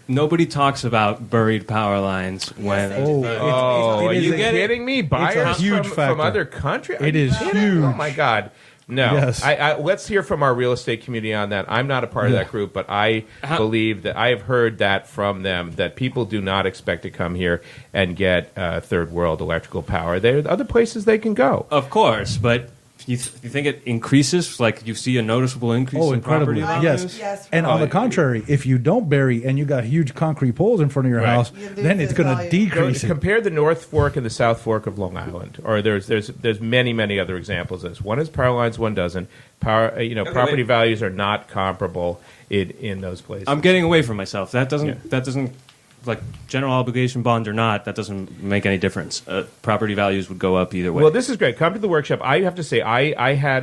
S3: nobody talks about buried power lines when.
S1: Are you kidding me? Buyers from other countries?
S6: It is huge.
S1: Oh my God. No,
S6: yes.
S1: Let's hear from our real estate community on that. I'm not a part of that group, but I believe that I have heard that from them, that people do not expect to come here and get third world electrical power. There are other places they can go.
S3: Of course, but you think it increases? Like you see a noticeable increase in property values?
S6: Yes. And on the contrary, if you don't bury and you got huge concrete poles in front of your house, then it's going to decrease.
S1: Compare the North Fork and the South Fork of Long Island, or there's many other examples of this. One has power lines, one doesn't. Property values are not comparable in those places.
S3: I'm getting away from myself. That doesn't. Like general obligation bond or not, that doesn't make any difference. Property values would go up either way.
S1: Well, this is great. Come to the workshop. I have to say, I had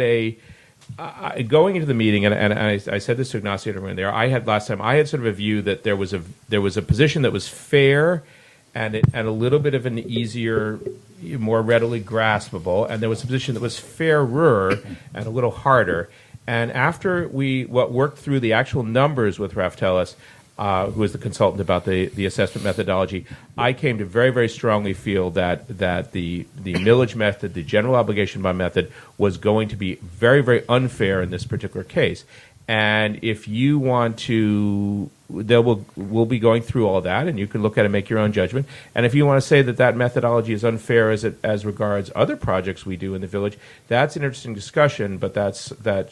S1: going into the meeting, and I said this to Ignacio and everyone there. I had sort of a view that there was a position that was fair, and a little bit of an easier, more readily graspable, and there was a position that was fairer and a little harder. And after we worked through the actual numbers with Raftelis, who is the consultant about the assessment methodology, I came to very, very strongly feel that the millage method, the general obligation bond method, was going to be very, very unfair in this particular case. And if you want to, we'll be going through all that, and you can look at it and make your own judgment. And if you want to say that methodology is unfair as regards other projects we do in the village, that's an interesting discussion. But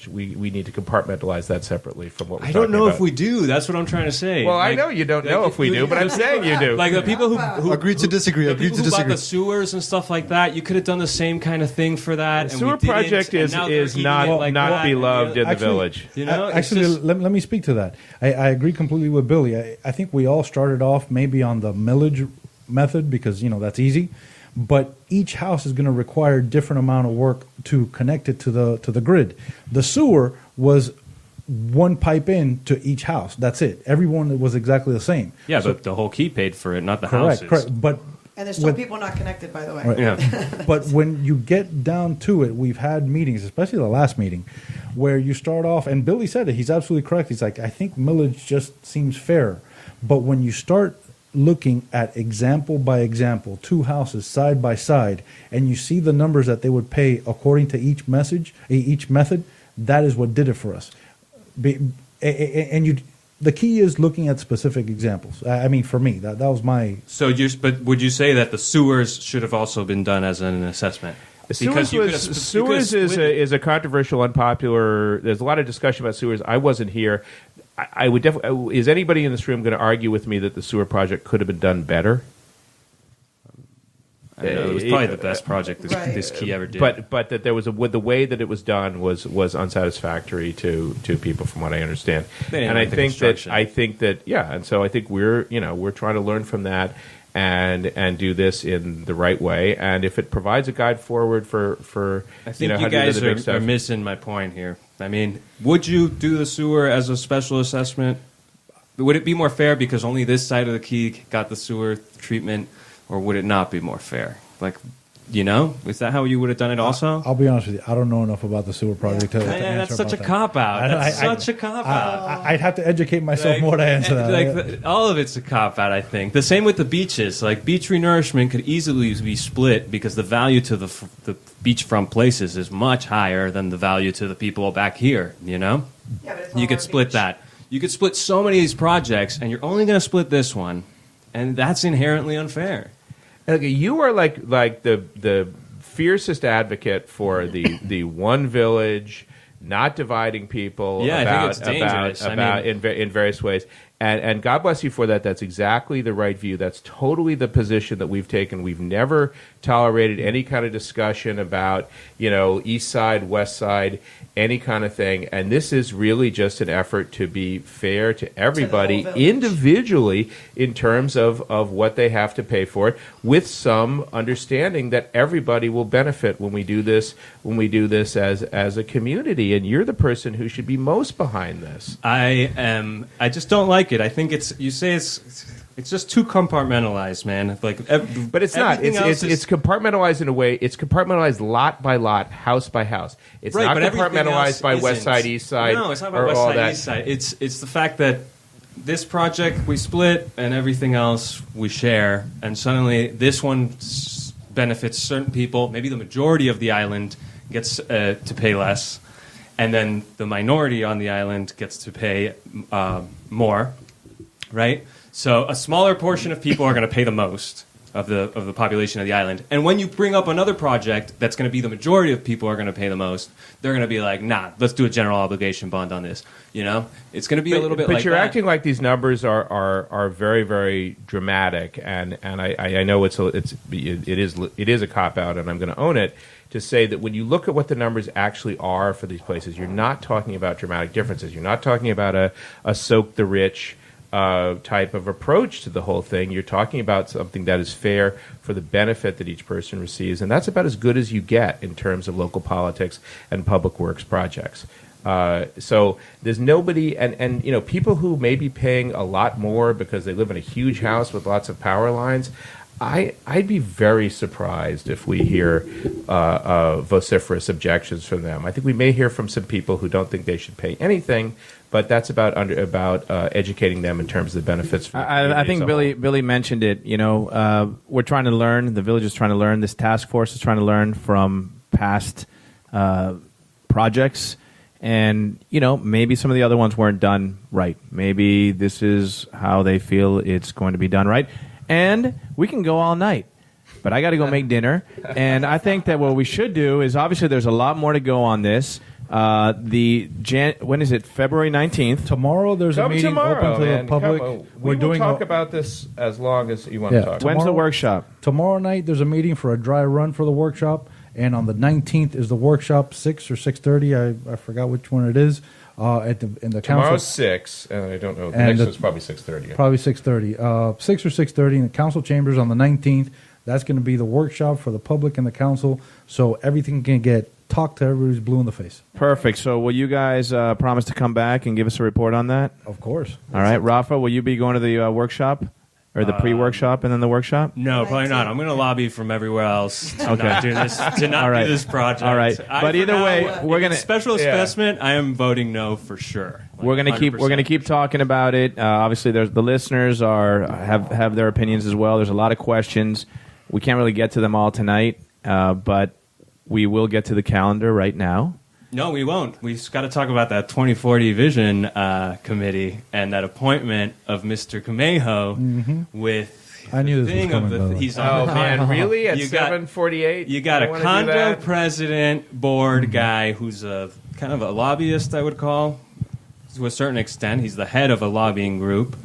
S1: we need to compartmentalize that separately from what we're talking about.
S3: I don't know if we do. That's what I'm trying to say.
S1: Well, I know you don't know if we do, but I'm saying you do.
S3: Like the people who
S4: agree to disagree.
S3: The people who bought the sewers and stuff like that, you could have done the same kind of thing for that.
S1: The sewer project is not beloved in the village.
S6: Let me speak to that. I agree completely with Billy. I think we all started off maybe on the millage method because that's easy, but each house is going to require a different amount of work to connect it to the grid. The sewer was one pipe in to each house. That's it. Everyone was exactly the same.
S3: Yeah, but the whole key paid for it, not the
S6: Correct,
S3: houses.
S6: correct. But
S2: And there's still people not connected, by the way.
S6: Right.
S3: Yeah.
S6: But when you get down to it, we've had meetings, especially the last meeting, where you start off, and Billy said it, he's absolutely correct. He's like, I think millage just seems fair. But when you start looking at example by example, two houses side by side, and you see the numbers that they would pay according to each method, that is what did it for us. The key is looking at specific examples. I mean, for me, that was my...
S3: But would you say that the sewers should have also been done as an assessment?
S1: Sewers is a controversial, unpopular. There's a lot of discussion about sewers. I wasn't here. I would definitely. Is anybody in this room going to argue with me that the sewer project could have been done better?
S3: I don't know, it was probably the best project this key ever did.
S1: But that there was the way that it was done was unsatisfactory to people, from what I understand. And I think that and so I think we're trying to learn from that and do this in the right way. And if it provides a guide forward for
S3: I think
S1: how
S3: you
S1: to do
S3: guys
S1: the big stuff.
S3: are missing my point here. I mean, would you do the sewer as a special assessment? Would it be more fair because only this side of the key got the sewer treatment? Or would it not be more fair? Like, is that how you would have done it also?
S6: I'll be honest with you. I don't know enough about the sewer project to answer
S3: that's such a
S6: about that.
S3: cop-out. That's such a cop-out.
S6: I'd have to educate myself more to answer that.
S3: All of it's a cop-out, I think. The same with the beaches. Like, beach renourishment could easily be split because the value to the beachfront places is much higher than the value to the people back here,
S2: Yeah, but it's
S3: You could split that. You could split so many of these projects, and you're only going to split this one, and that's inherently unfair.
S1: Okay, you are like the fiercest advocate for the one village, not dividing people.
S3: Yeah, I think it's dangerous.
S1: In various ways. And God bless you for that. That's exactly the right view. That's totally the position that we've taken. We've never tolerated any kind of discussion about, east side, west side, any kind of thing. And this is really just an effort to be fair to everybody individually in terms of what they have to pay for it, with some understanding that everybody will benefit when we do this as a community. And you're the person who should be most behind this.
S3: I just don't like it. I think it's just too compartmentalized, man.
S1: But it's not. It's compartmentalized in a way. It's compartmentalized lot by lot, house by house. It's
S3: right,
S1: not compartmentalized by west side, eide side.
S3: No, it's not about west side, east side. It's the fact that this project we split and everything else we share, and suddenly this one benefits certain people. Maybe the majority of the island gets to pay less, and then the minority on the island gets to pay more, right? So a smaller portion of people are going to pay the most of the population of the island. And when you bring up another project that's going to be the majority of people are going to pay the most, they're going to be like, nah, let's do a general obligation bond on this. It's going to be a little bit like that.
S1: But you're acting like these numbers are very, very dramatic, and I know it is a cop out, and I'm going to own it, to say that when you look at what the numbers actually are for these places, you're not talking about dramatic differences. You're not talking about a soak the rich type of approach to the whole thing. You're talking about something that is fair for the benefit that each person receives, and that's about as good as you get in terms of local politics and public works projects. So there's nobody, and people who may be paying a lot more because they live in a huge house with lots of power lines. I'd be very surprised if we hear vociferous objections from them. I think we may hear from some people who don't think they should pay anything, but that's about educating them in terms of the benefits.
S5: I think Billy mentioned it. We're trying to learn. The village is trying to learn. This task force is trying to learn from past projects. And, maybe some of the other ones weren't done right. Maybe this is how they feel it's going to be done right. And we can go all night. But I got to go make dinner. And I think that what we should do is, obviously, there's a lot more to go on this. When is it? February 19th.
S6: Tomorrow there's a meeting open to the public.
S1: We're doing talk about this as long as you want to talk.
S5: When's the workshop?
S6: Tomorrow night there's a meeting for a dry run for the workshop. And on the 19th is the workshop, 6 or 6:30. I forgot which one it is. In the
S1: Tomorrow's
S6: council.
S1: 6, and I don't know. The next one's probably 6:30.
S6: Probably 6:30. 6 or 6:30 in the council chambers on the 19th. That's going to be the workshop for the public and the council, so everything can get talked to everybody's blue in the face.
S5: Perfect. So will you guys promise to come back and give us a report on that?
S6: Of course.
S5: All right. Rafa, will you be going to the workshop? Or the pre-workshop and then the workshop?
S3: No, probably not. I'm going to lobby from everywhere else to not do this. To not do this project.
S5: All right, but either way, we're going to
S3: special assessment. I am voting no for sure.
S5: We're going to keep talking about it. Obviously, there's the listeners have their opinions as well. There's a lot of questions. We can't really get to them all tonight, but we will get to the calendar right now.
S3: No, we won't. We've got to talk about that 2040 Vision Committee and that appointment of Mr. Camejo with.
S6: I knew this was coming.
S3: He's
S1: on man, really? At 7:48?
S3: You got a condo president board guy who's a kind of a lobbyist, I would call, to a certain extent. He's the head of a lobbying group,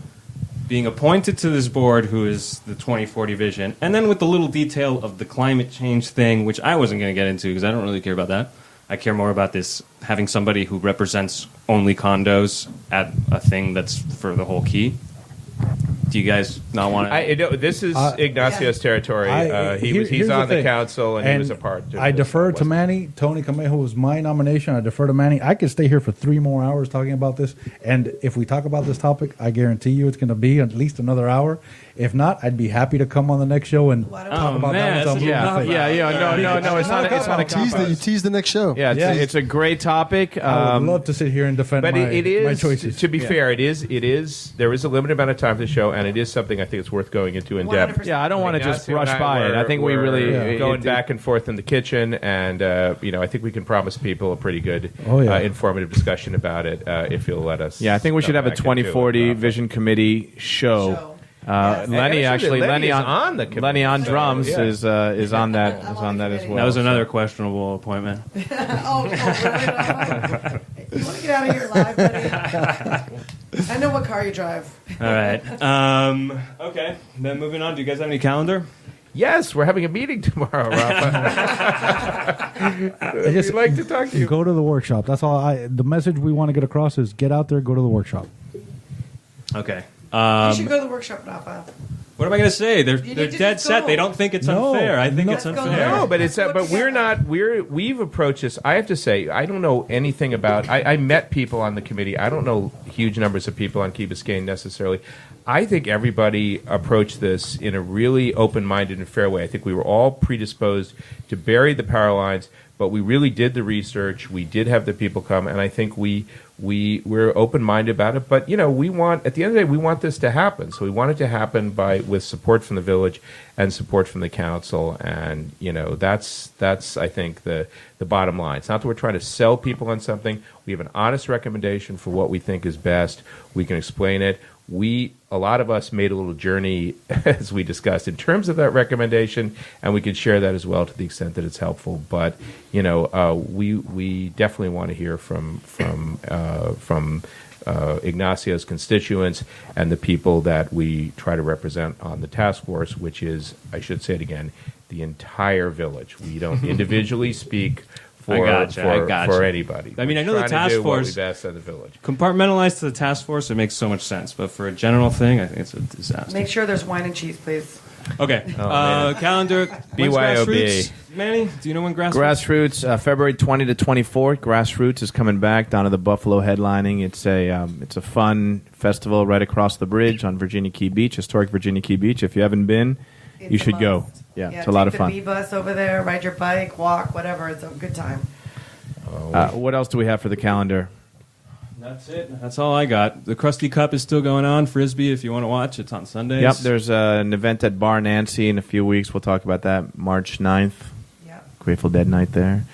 S3: being appointed to this board who is the 2040 Vision, and then with the little detail of the climate change thing, which I wasn't going to get into because I don't really care about that. I care more about this, having somebody who represents only condos at a thing that's for the whole key. Do you guys not want to?
S1: This is Ignacio's territory. He's on the council, and he was a part.
S6: I defer to Manny. Tony Camejo was my nomination. I defer to Manny. I could stay here for 3 more hours talking about this. And if we talk about this topic, I guarantee you it's going to be at least another hour. If not, I'd be happy to come on the next show and talk about that.
S5: No, it's not a cop-out.
S4: You tease the next show.
S5: Yeah, it's a great topic.
S6: I would love to sit here and defend my choices.
S1: To be fair, there is a limited amount of time for the show, and it is something I think it's worth going into in depth.
S5: Yeah, I don't want to just rush by it. I think we really
S1: going back and forth in the kitchen, and I think we can promise people a pretty good, informative discussion about it if you'll let us.
S5: Yeah, I think we should have a 2040 Vision Committee show. Lenny on drums is on that as well.
S3: That was another questionable appointment.
S2: You want to get out of here live, buddy? I know what car you drive.
S3: All right. Okay. Then moving on. Do you guys have any calendar?
S1: Yes, we're having a meeting tomorrow, Rafa. We'd like to talk to you.
S6: Go to the workshop. That's all. The message we want to get across is get out there, go to the workshop.
S3: Okay.
S2: You should go to the workshop, Rafa.
S3: What am I going to say? They're dead set. They don't think it's unfair. I think it's unfair.
S1: No, but we're not. We've approached this. I have to say, I don't know anything about. I met people on the committee. I don't know huge numbers of people on Key Biscayne necessarily. I think everybody approached this in a really open-minded and fair way. I think we were all predisposed to bury the power lines, but we really did the research. We did have the people come, and I think we're open-minded about it. But we want, at the end of the day, we want this to happen. So we want it to happen with support from the village and support from the council, and that's I think the bottom line. It's not that we're trying to sell people on something. We have an honest recommendation for what we think is best. We can explain it. A lot of us made a little journey, as we discussed, in terms of that recommendation, and we can share that as well to the extent that it's helpful. But we definitely want to hear from Ignacio's constituents and the people that we try to represent on the task force, which is, I should say it again, the entire village. We don't individually speak for anybody.
S3: I mean, I know the task force
S1: best at the village.
S3: Compartmentalized to the task force, it makes so much sense. But for a general thing, I think it's a disaster.
S2: Make sure there's wine and cheese, please.
S3: Okay. Calendar.
S5: BYOB.
S3: Manny, do you know when Grassroots?
S5: Grassroots, February 20 to 24. Grassroots is coming back down to the Buffalo headlining. It's a fun festival right across the bridge on Virginia Key Beach, historic Virginia Key Beach. If you haven't been, you should go. Yeah, it's a lot of fun.
S2: Take the B-bus over there, ride your bike, walk, whatever. It's a good time.
S5: What else do we have for the calendar?
S3: That's it. That's all I got. The Krusty Cup is still going on. Frisbee, if you want to watch, it's on Sundays.
S5: Yep, there's an event at Bar Nancy in a few weeks. We'll talk about that March 9th. Yep. Grateful Dead night there.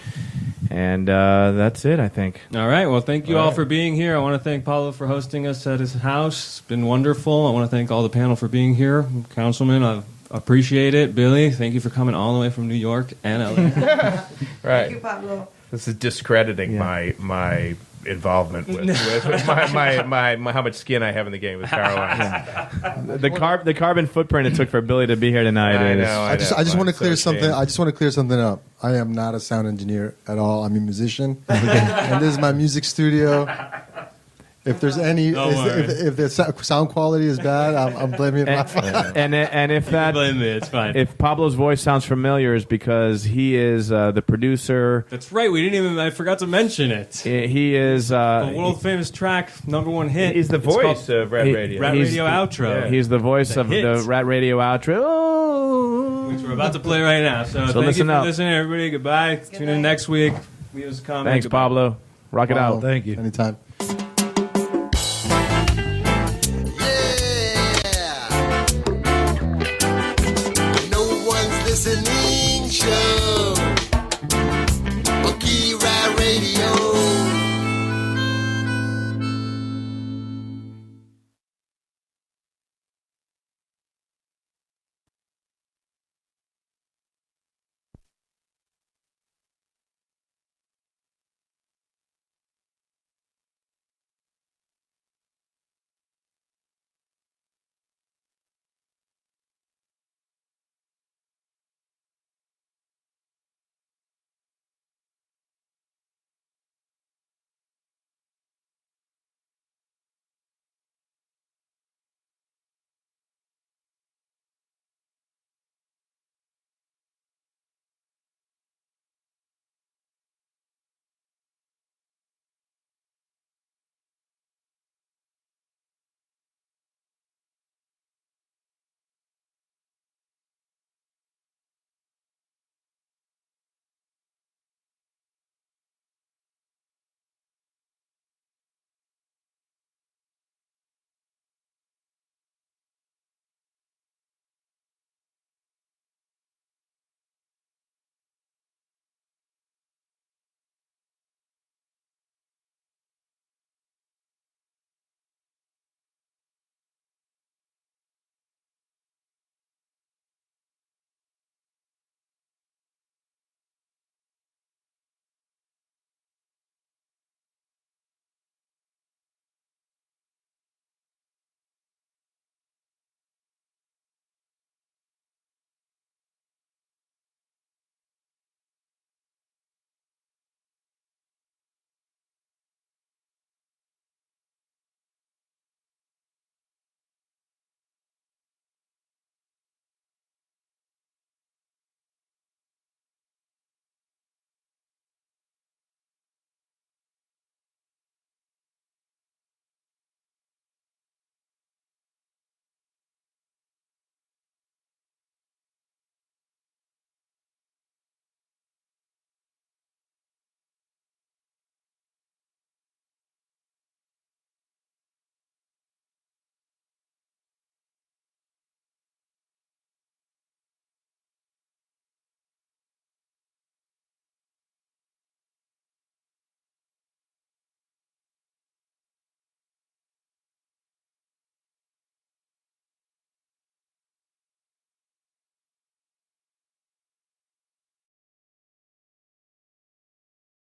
S5: And that's it, I think.
S3: All right. Well, thank you all for being here. I want to thank Paulo for hosting us at his house. It's been wonderful. I want to thank all the panel for being here. Councilman, I appreciate it. Billy, thank you for coming all the way from New York and LA.
S1: Right.
S2: Thank you, Pablo.
S1: This is discrediting my involvement with my how much skin I have in the game with Carolina.
S5: The carbon footprint it took for Billy to be here tonight.
S4: I just want to clear something. I just want to clear something up. I am not a sound engineer at all. I'm a musician, and this is my music studio. If there's any,
S3: Don't worry.
S4: if the sound quality is bad, I'm blaming my phone.
S5: And if that
S3: Blame me, it's fine.
S5: if Pablo's voice sounds familiar, is because he is the producer.
S3: That's right. We didn't even. I forgot to mention it.
S5: He is
S3: The world famous track, #1 hit.
S1: He's the
S3: It's
S1: voice
S3: called
S1: of Rat Radio.
S3: Rat
S5: He's-
S3: Radio outro.
S5: He's the voice
S3: The
S5: of
S3: hit.
S5: the Rat Radio outro. Oh.
S3: Which we're about to play right now. So, thank
S5: listen
S3: you for
S5: up.
S3: listening, everybody. Goodbye. Tune in next week. Leave us a comment.
S5: Thanks,
S3: Goodbye.
S5: Pablo. Rock it
S4: Wow.
S5: out.
S6: Thank you.
S4: Anytime.
S8: No one's listening show. Bookie Ride Radio.